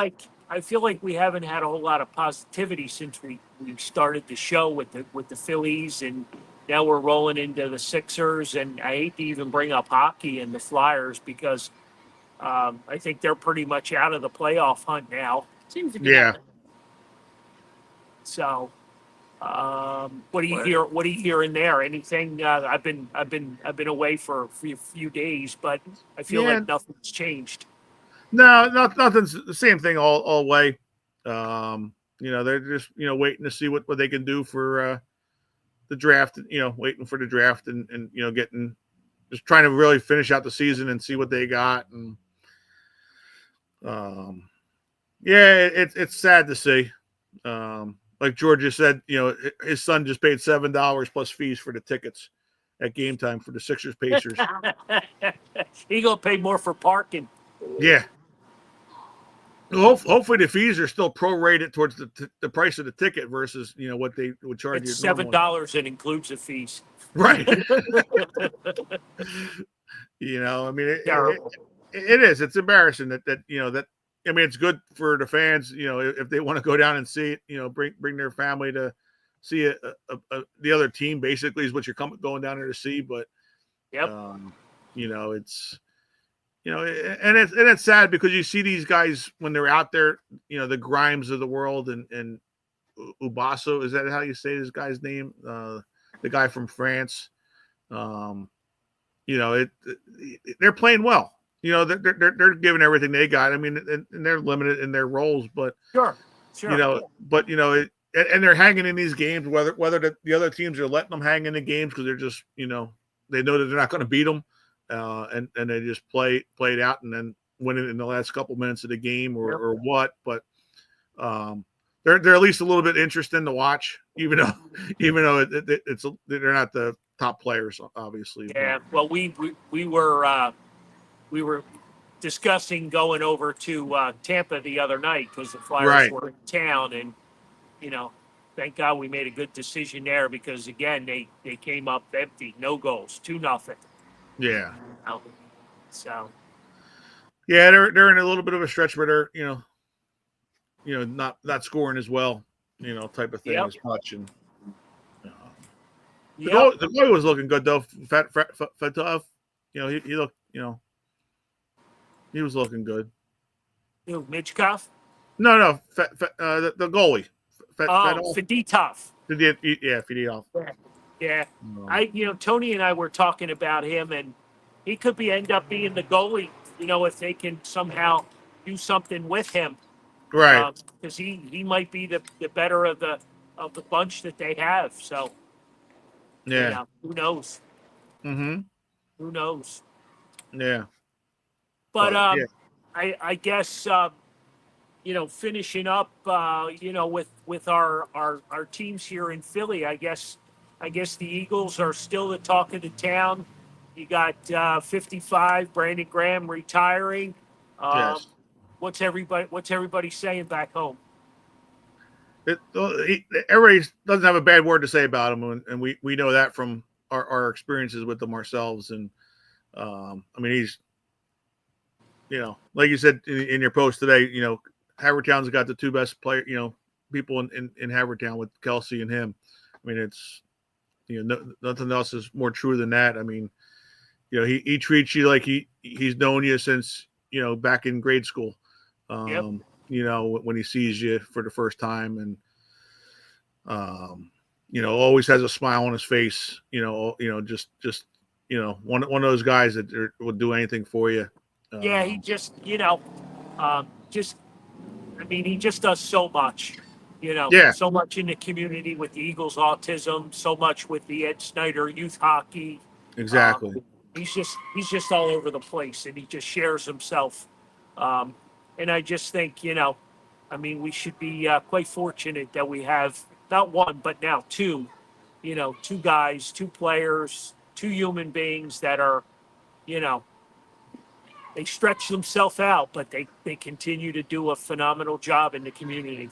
I feel like we haven't had a whole lot of positivity since we started the show with the Phillies, and now we're rolling into the Sixers. And I hate to even bring up hockey and the Flyers because I think they're pretty much out of the playoff hunt now. Seems to be. Yeah. So, what do you hear? What are you hearing there? Anything? I've been away for a few days, but I feel like nothing's changed. No, nothing's the same thing all way. They're just waiting to see what they can do for the draft. Waiting for the draft and getting just trying to really finish out the season and see what they got. And it's sad to see. Like Georgia said, his son just paid $7 plus fees for the tickets at game time for the Sixers Pacers. He gonna pay more for parking. Yeah. Hopefully the fees are still prorated towards the price of the ticket versus what they would charge It's you. $7 and includes the fees. Right. I mean, it is. It's embarrassing that I mean, it's good for the fans, if they want to go down and see it, bring their family to see the other team. Basically, is what you're going down there to see. But yep. It's and it's sad because you see these guys when they're out there, the Grimes of the world and Ubaso, is that how you say this guy's name? The guy from France. They're playing well. They're giving everything they got. I mean, and they're limited in their roles, but sure. And they're hanging in these games, whether the other teams are letting them hang in the games because they're just they know that they're not going to beat them, and they just play it out and then win it in the last couple minutes of the game or what. But they're at least a little bit interesting to watch, even though it's they're not the top players, obviously. Yeah. Well, we were discussing going over to Tampa the other night because the Flyers were in town, and thank God we made a good decision there because again they came up empty, no goals, 2-0. Yeah. So. Yeah, they're in a little bit of a stretch where they're not scoring as well, type of thing as much, and Yep. The goalie was looking good though. Fatov, he looked, he was looking good. Who, Mitchkov? No, the goalie. Oh, Fedov. Feditov. Yeah, Fedov. Yeah. Yeah. No. Tony and I were talking about him, and he could end up being the goalie, if they can somehow do something with him. Right. Because he might be the better of the bunch that they have. So, Yeah. who knows? Mm-hmm. Who knows? Yeah. But Yeah. I guess finishing up with our teams here in Philly, I guess the Eagles are still the talk of the town. You got 55, Brandon Graham retiring. Yes. What's everybody saying back home? Everybody doesn't have a bad word to say about him, and we know that from our experiences with them ourselves. And I mean, he's, like you said in your post today, Havertown's got the two best people in Havertown with Kelsey and him. I mean, it's nothing else is more true than that. I mean, he treats you like he's known you since back in grade school. Yep. When he sees you for the first time, and always has a smile on his face. Just one of those guys that will do anything for you. Yeah, he just just I mean, he just does so much. Yeah, So much in the community with the Eagles autism, so much with the Ed Snyder youth hockey. exactly. He's just all over the place, and he just shares himself. And I just think, I mean, we should be quite fortunate that we have not one but now two, two guys, two players, two human beings that are, you know, they stretch themselves out, but they continue to do a phenomenal job in the community.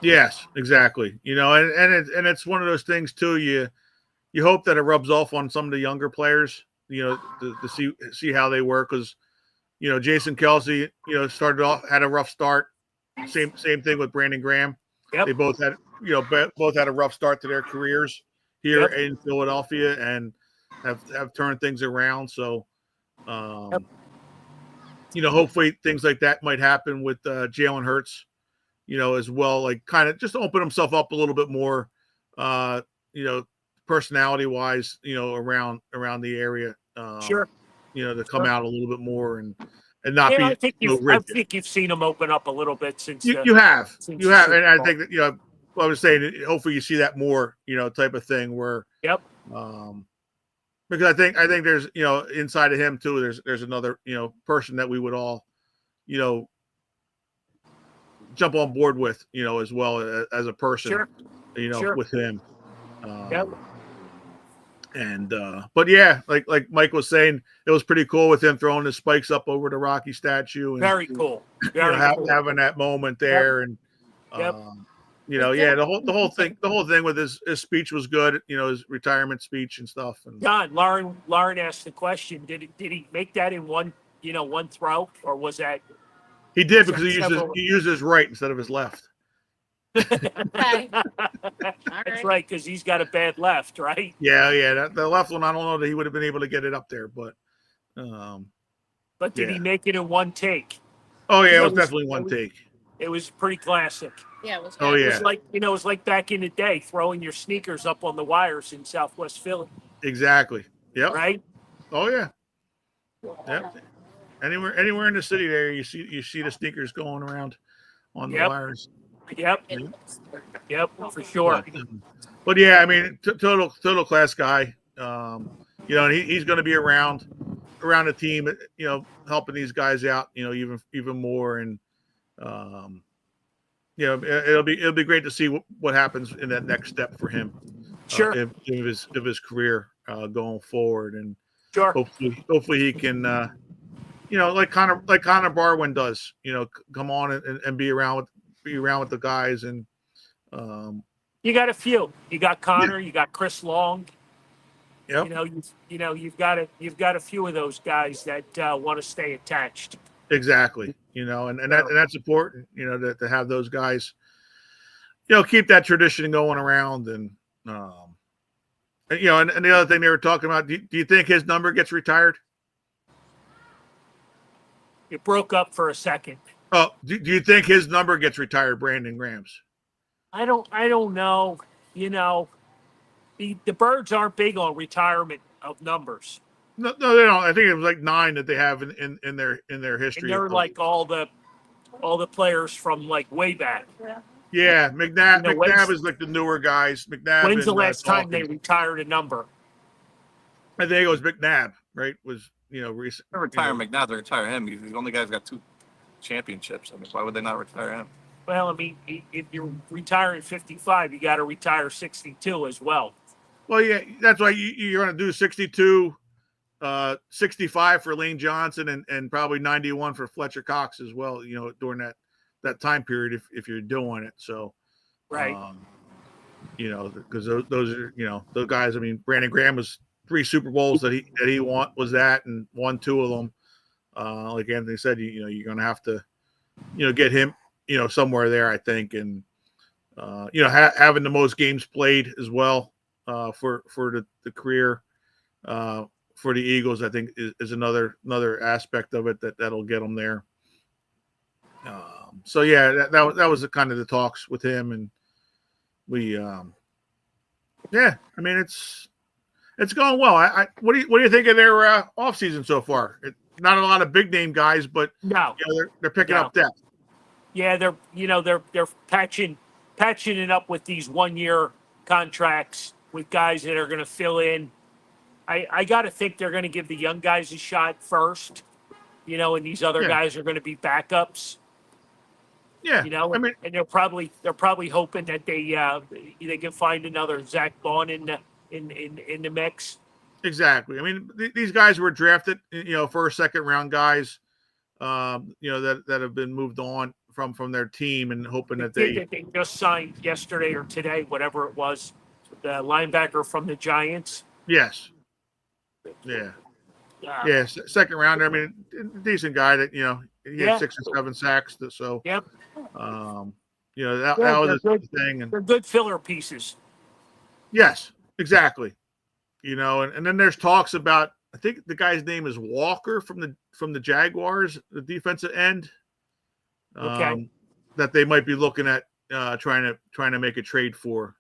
Yes, exactly. And it's one of those things too. You hope that it rubs off on some of the younger players. To see how they work, because Jason Kelsey, started off, had a rough start. Same thing with Brandon Graham. Yep. They both had both had a rough start to their careers here Yep. in Philadelphia, and have turned things around. So, hopefully things like that might happen with Jalen Hurts, as well. Like, kind of just open himself up a little bit more, you know, personality wise, around the area. Sure. To come out a little bit more and not Yeah, be so I rigid. think you've seen him open up a little bit since You have, since the and Super I Bowl. think that I was saying, hopefully you see that more, type of thing where, Yep. because I think there's inside of him too. There's another person that we would all jump on board with as well as a person Sure. Sure. with him. Yep. And but yeah, like Mike was saying, it was pretty cool with him throwing his spikes up over the Rocky statue and Very cool. Very cool. having that moment there. And Yep. yeah, the whole thing with his speech was good. His retirement speech and stuff. And John, Lauren asked the question: Did he make that in one throw, or was that? he did, Was because that he several? used his right instead of his left. Okay. All That's right. right, because he's got a bad left, right? Yeah. The left one, I don't know that he would have been able to get it up there, but But did yeah. he make it in one take? Oh yeah, it That was definitely one take. It was pretty classic. Yeah, it was Oh good. It yeah, was like back in the day, throwing your sneakers up on the wires in Southwest Philly, exactly. Yep. right? Oh yeah. Yep. Anywhere in the city there, you see the sneakers going around on the Yep. wires. Yep. Yeah. Yep. For sure. But yeah, I mean, total class guy. And he's going to be around the team, helping these guys out, even more. And it'll be great to see what happens in that next step for him, Sure. of his career going forward. And Sure. hopefully he can, like Connor Barwin does, come on and be around with the guys. And You got a few. You got Connor. You got Chris Long. yep. You've got a few of those guys that want to stay attached. Exactly. And that's important, to have those guys, keep that tradition going around. And and the other thing they were talking about, do you think his number gets retired? It broke up for a second. Oh, do you think his number gets retired, Brandon Graham's? I don't know. You know, the Birds aren't big on retirement of numbers. No, they don't. I think it was like 9 that they have in their history. And they're like all the players from like way back. Yeah, McNabb. You know, McNabb is like the newer guys. McNabb. When's the and, last time they Dawkins. retired a number? I think it was McNabb, right? Was recent. They retire McNabb, they retire him. He's the only guy's got 2 championships. I mean, why would they not retire him? Well, I mean, if you're retiring 55, you got to retire 62 as well. Well, yeah, that's why you're going to do 62, 65 for Lane Johnson, and probably 91 for Fletcher Cox as well. During that time period, if you're doing it. So, Right. Because those are those guys. I mean, Brandon Graham was 3 Super Bowls that he won won 2 of them. Like Anthony said, you're going to have to get him somewhere there, I think, and having the most games played as well for the career for the Eagles, I think is another aspect of it that'll get them there. So yeah, that was the kind of the talks with him, and we yeah, I mean it's going well. What do you think of their off season so far? Not a lot of big name guys, but No. they're picking up depth. Yeah, they're patching it up with these 1-year contracts with guys that are going to fill in. I got to think they're going to give the young guys a shot first, and these other guys are going to be backups. Yeah, I mean, and they're probably hoping that they can find another Zach Bond in the mix. Exactly. I mean, these guys were drafted, first, second round guys, that have been moved on from their team, and hoping that they just signed yesterday or today, whatever it was, the linebacker from the Giants. Yes. Yeah. Yeah. Second rounder. I mean, decent guy that he had 6 or 7 sacks. So Yep. That was a thing. And they're good filler pieces. yes, exactly. And then there's talks about, I think the guy's name is Walker from the Jaguars, the defensive end. Okay. That they might be looking at trying to make a trade for,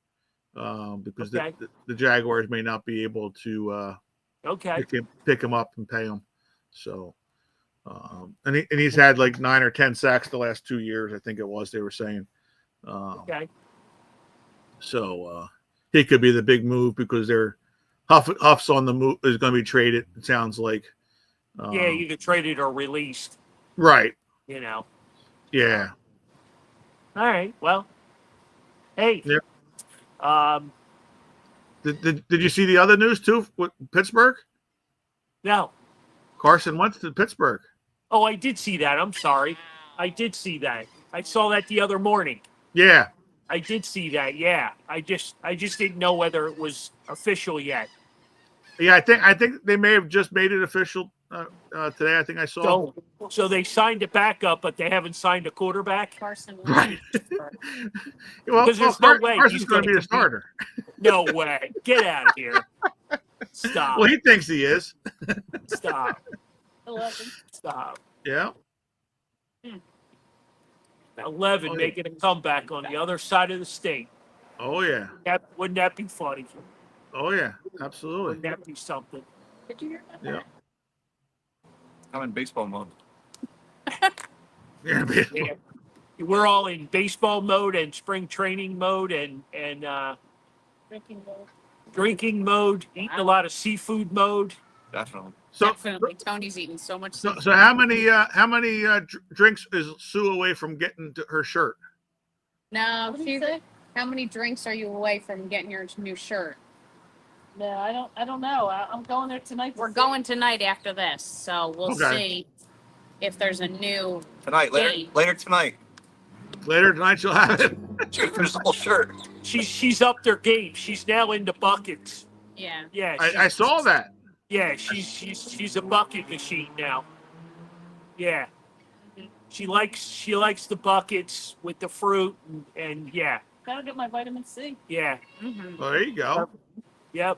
because the Jaguars may not be able to pick him up and pay him. So, and he's had like 9 or 10 sacks the last 2 years, I think it was. They were saying. So he could be the big move because they're Huff's on the move, is going to be traded. It sounds like. You could trade it or released. Right. Yeah. All right. Well. Hey. Yeah. Did you see the other news too with Pittsburgh? No. Carson Wentz to Pittsburgh. Oh, I did see that. I'm sorry. I did see that. I saw that the other morning. Yeah. I did see that. Yeah. I just didn't know whether it was official yet. Yeah, I think they may have just made it official today. I think I saw. So they signed a backup, but they haven't signed a quarterback. Carson Right. Because there's no way Carson's going to be a starter. No way. Get out of here. Stop. Well, he thinks he is. Stop. 11. Stop. Yeah. 11 making a comeback on the other side of the state. Oh yeah. Wouldn't that be funny? Oh yeah, absolutely. Wouldn't that be something? Did you hear that? Yeah. I'm in baseball mode. Yeah. Yeah. We're all in baseball mode and spring training mode and Drinking mode. drinking mode, eating a lot of seafood mode. Definitely. So, Definitely. Tony's eating so much. so how many drinks is Sue away from getting to her shirt? No, What did you say? how many drinks are you away from getting your new shirt? No, I don't know. I'm going there tonight. We're going tonight after this, so we'll Okay. see if there's a new. Tonight, later tonight. Later tonight she'll have it. She'll finish the whole shirt. She's up their game. She's now into buckets. Yeah. Yeah. I saw that. Yeah, she's a bucket machine now. Yeah. She likes the buckets with the fruit and yeah. Gotta get my vitamin C. Yeah. Mm-hmm. Well, there you go. Yep.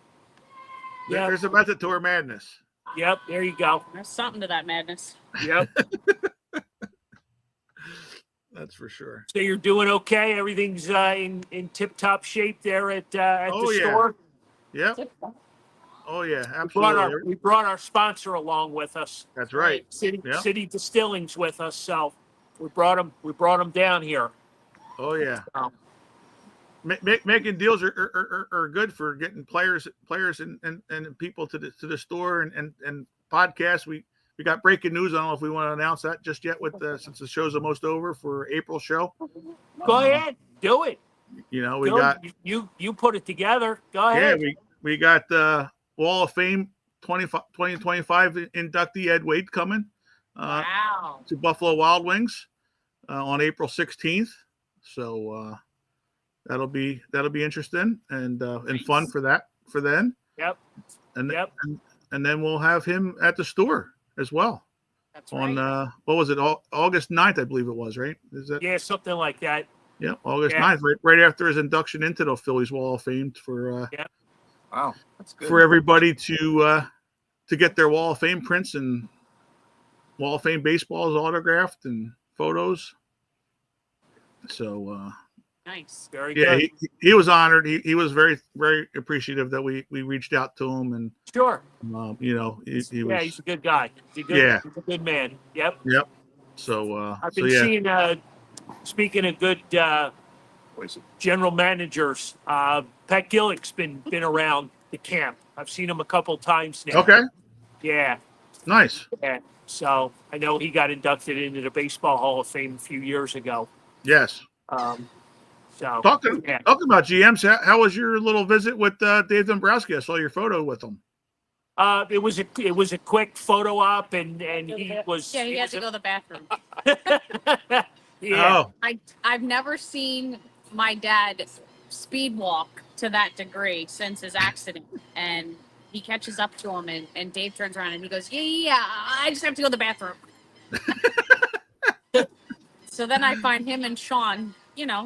Yep. There's a method to our madness. Yep. There you go. There's something to that madness. Yep. That's for sure. So you're doing okay? Everything's in tip top shape there at Oh, the yeah. store. Yep. Oh yeah, We brought absolutely. our sponsor along with us. That's right. Yep. City Distilling's with us, so we brought him down here. Oh yeah. Um, Making deals are good for getting players and people to the store and podcasts. We got breaking news. I don't know if we want to announce that just yet with since the show's almost over for April show. Go ahead, do it. You know, we Go, got you put it together. Go yeah, ahead. we got Wall of Fame 2025 inductee Ed Wade coming Wow. to Buffalo Wild Wings on April 16th. So that'll be interesting and fun for then. Yep. And Yep. and then we'll have him at the store as well That's on right. what was it, August 9th, I believe it was, right? Is that Yeah, something like that. yeah, August Yeah. 9th, right after his induction into the Phillies Wall of Fame for Wow, that's good. for everybody to get their Wall of Fame prints and Wall of Fame baseballs autographed and photos. So Nice. Very yeah, good. he was honored. He was very, very appreciative that we reached out to him, and Sure. you know, he was He's a good guy. He's a good man. Yep. yep. So I've been seeing. Speaking of good general managers, Pat Gillick's been around the camp. I've seen him a couple times now. Okay, Yeah. nice. Yeah. So I know he got inducted into the Baseball Hall of Fame a few years ago. Yes. So Talking yeah. about GMs, how was your little visit with Dave Dombrowski? I saw your photo with him. It was a quick photo op, and he was. Yeah, he had to go to the bathroom. Yeah. Oh, I've never seen my dad speed walk to that degree since his accident. And he catches up to him, and Dave turns around and he goes, yeah, I just have to go to the bathroom. So then I find him and Sean,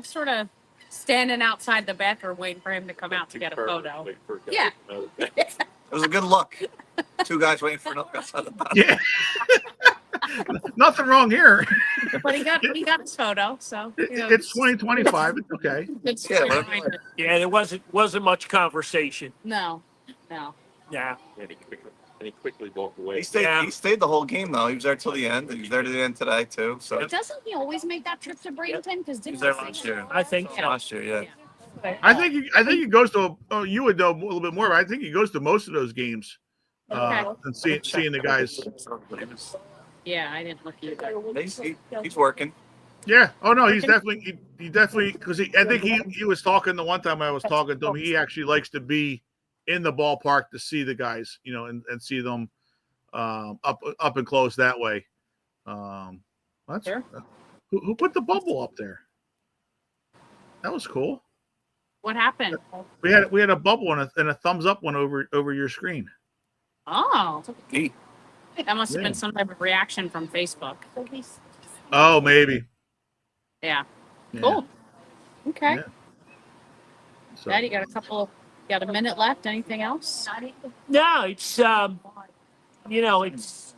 sort of standing outside the bathroom waiting for him to come out to get a photo. Yeah. It was a good look. Two guys waiting for another outside the box. yeah. Nothing wrong here. But he got his photo, so It's 2025. It's okay. It's Yeah, pretty but- minor. Yeah. There wasn't much conversation. No. Yeah. And he quickly walked away. He stayed. Yeah. He stayed the whole game though. He was there till the end. He was there to the end today too. So Doesn't he always make that trip to Bradenton? Because he was there last year. I think so. Last year, yeah. I think he goes to. Oh, you would know a little bit more, but I think he goes to most of those games and seeing the guys. Yeah, I didn't look either. He's working. Yeah. Oh no, he's definitely he definitely because I think he was talking the one time I was talking to him. He actually likes to be in the ballpark to see the guys, and see them up and close that way. That's Sure. who put the bubble up there. That was cool. What happened? We had a bubble and a thumbs up one over your screen. Oh, He. that must have Yeah. been some type of reaction from Facebook. Oh, maybe. Yeah. Yeah. Cool. Okay. Yeah. So, Dad, you got a minute left. Anything else? No, it's it's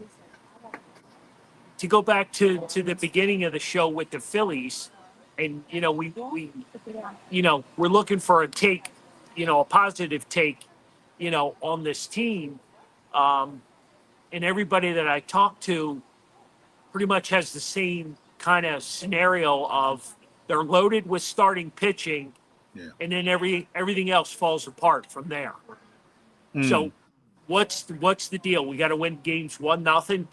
to go back to the beginning of the show with the Phillies, and we we're looking for a take, a positive take, on this team, and everybody that I talk to pretty much has the same kind of scenario of they're loaded with starting pitching. Yeah. And then everything else falls apart from there. So what's the deal? We got to win games 1-0,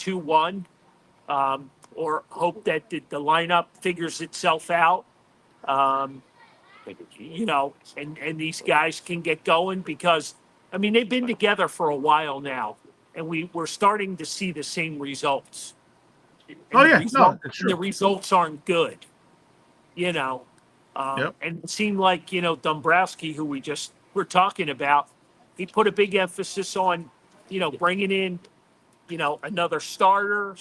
2-1, or hope that the lineup figures itself out. And these guys can get going because they've been together for a while now, and we're starting to see the same results. And Oh, the yeah. result- No, it's and the true. results aren't good. Yep. And it seemed like, Dombrowski, who we just were talking about, he put a big emphasis on, bringing in, another starter,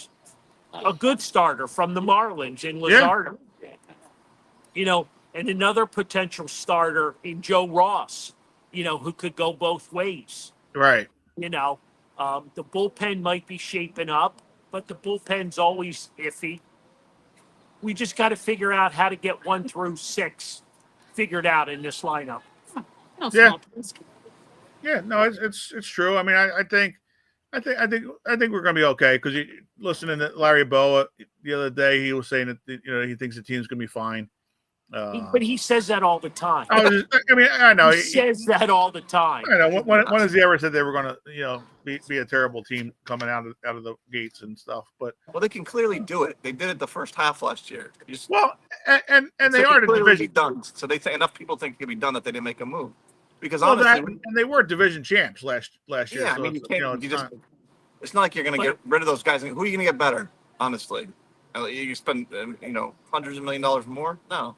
a good starter from the Marlins in Luzardo, and another potential starter in Joe Ross, who could go both ways. right. You know, the bullpen might be shaping up, but the bullpen's always iffy. We just got to figure out how to get 1 through 6 figured out in this lineup. No Yeah. small things. Yeah, no, it's true. I mean, I think we're gonna be okay because listening to Larry Boa the other day, he was saying that he thinks the team's gonna be fine. But he says that all the time. I know. He says that all the time. I know. When has he ever said they were gonna be a terrible team coming out of the gates and stuff? But Well, they can clearly do it. They did it the first half last year. and they are the clearly be division. done. So they think enough people think it can be done that they didn't make a move. Because Well, honestly, and they were division champs last year. yeah, So I mean, you can't. it's not, It's not like you're going to get rid of those guys. Who are you going to get better? Honestly, you spend hundreds of $1 millions more. No,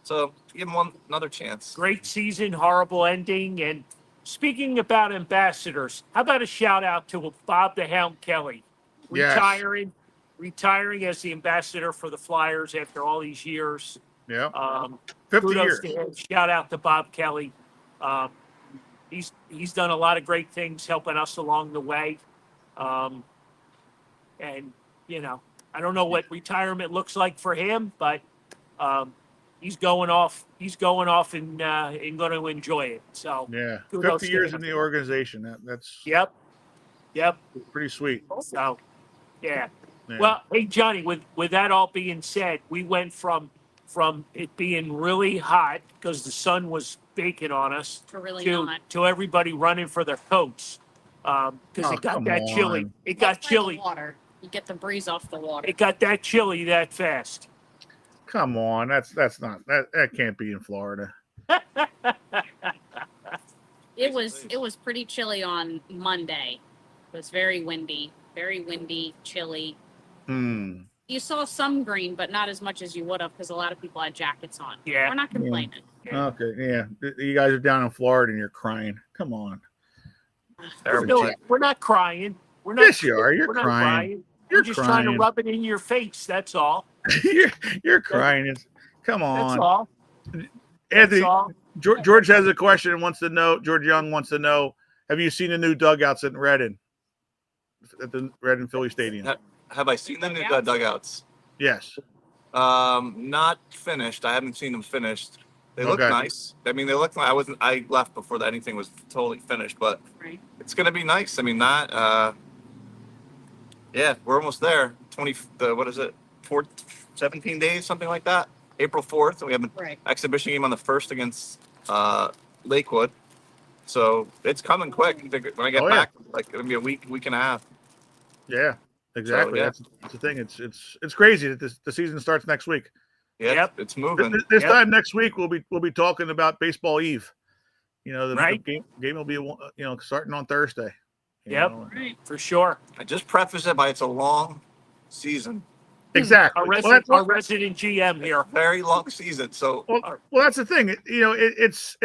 so give them another chance. Great season, horrible ending. And speaking about ambassadors, how about a shout out to Bob the Hound Kelly, Yes. retiring as the ambassador for the Flyers after all these years. yeah, 50 Kudos years. to him. Shout out to Bob Kelly. He's done a lot of great things helping us along the way. And I don't know what retirement looks like for him, but he's going off and going to enjoy it. So Yeah, kudos 50 to years him. in the organization. That's Yep. pretty sweet. So yeah. Yeah. Well, hey Johnny, with that all being said, we went from it being really hot because the sun was baking on us To really to not. everybody running for their coats because it got come that chilly. on. It got That's by the chilly. Water. You get the breeze off the water. It got that chilly that fast. Come on, that's not that can't be in Florida. It was pretty chilly on Monday. It was very windy, chilly. You saw some green, but not as much as you would have because a lot of people had jackets on. Yeah. We're not complaining. Okay, yeah, you guys are down in Florida and you're crying. Come on. No, we're not crying. We're not. Yes, you are. You're we're not crying. We're just trying to crying. rub it in your face. That's all. you're crying. Come That's on, all. Anthony. That's all. George has a question and wants to know. George Young wants to know: have you seen the new dugouts at Redden, at the Redden Philly Stadium? Have I seen the new dugouts? Yes. Not finished. I haven't seen them finished. They look Okay. nice. I mean, they look like I left before anything was totally finished, but Right. it's gonna be nice. I mean, yeah, we're almost there. What is it? 17 days, something like that. April 4th, and we have an Right. exhibition game on the 1st against Lakewood. So it's coming quick. When I get Oh, yeah. back, like it'll be a week and a half. Yeah. Exactly. So, yeah. That's the thing. It's crazy that the season starts next week. Yeah, Yep. it's moving. This Yep. time next week we'll be talking about baseball eve. The Right. game will be starting on Thursday. Yep. Right. For sure. I just preface it by it's a long season, Exactly. Our resident GM here. very long season. So Well, that's the thing. It's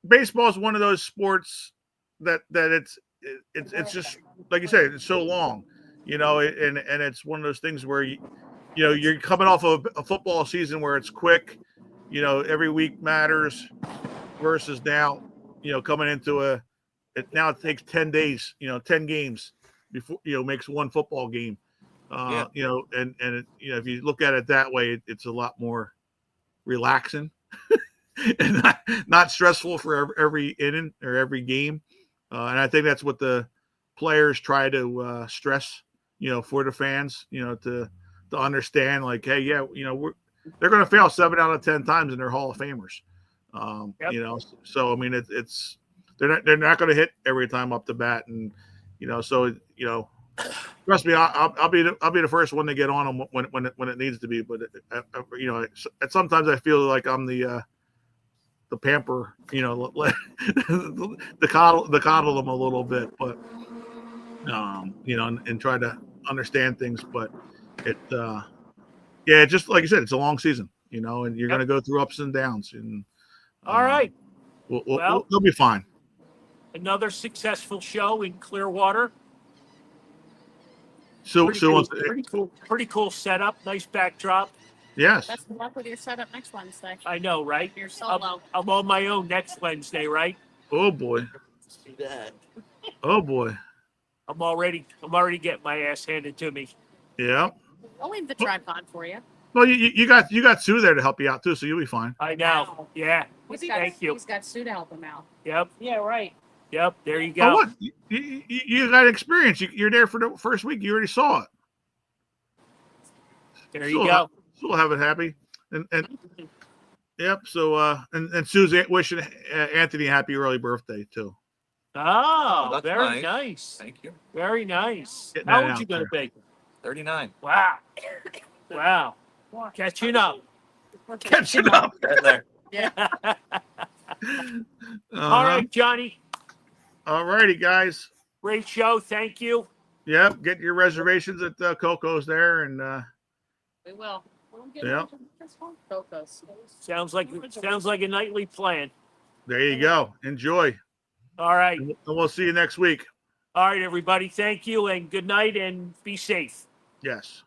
baseball is one of those sports that it's just like you said, it's so long, and it's one of those things where you're coming off of a football season where it's quick, every week matters, versus now, coming into now it takes 10 days, 10 games before makes one football game. Yeah. If you look at it that way, it's a lot more relaxing and not stressful for every inning or every game. And I think that's what the players try to stress, for the fans, to understand, like, hey, yeah, they're going to fail 7 out of 10 times and they're Hall of Famers. Yep. So I mean, it's they're not going to hit every time up the bat, and so trust me, I'll be the first one to get on them when it needs to be. But sometimes I feel like I'm the pamper, the coddle them a little bit, but and try to understand things. But just like you said, it's a long season, and you're going to go through ups and downs. And All right. we'll be fine. Another successful show in Clearwater. So wants Pretty cool setup. Nice backdrop. yes. Best of luck with your setup next Wednesday. I know, right? You're solo. I'm on my own next Wednesday, right? Oh boy. See that. Oh boy. I'm already getting my ass handed to me. Yeah. I'll leave the tripod for you. Well, you got Sue there to help you out too, so you'll be fine. I know. Yeah. Thank you. He's got Sue to help him out. Yep. Yeah, right. Yep. There you Oh, go. what? You got experience. You're there for the first week. You already saw it. There you go. She'll have it happy. And yep. So and Sue's wishing Anthony a happy early birthday too. Oh, that's very nice. nice. Thank you. Very nice. Getting How that old out you gonna be? 39. Wow. Wow. Catching up. Catching up. Right there. Yeah. All right, Johnny. All righty, guys. Great show. Thank you. Yep. Get your reservations at Coco's there, and We will. yeah. Coco's. Sounds like a nightly plan. There you go. Enjoy. All right. And we'll see you next week. All right, everybody. Thank you and good night and be safe. Yes.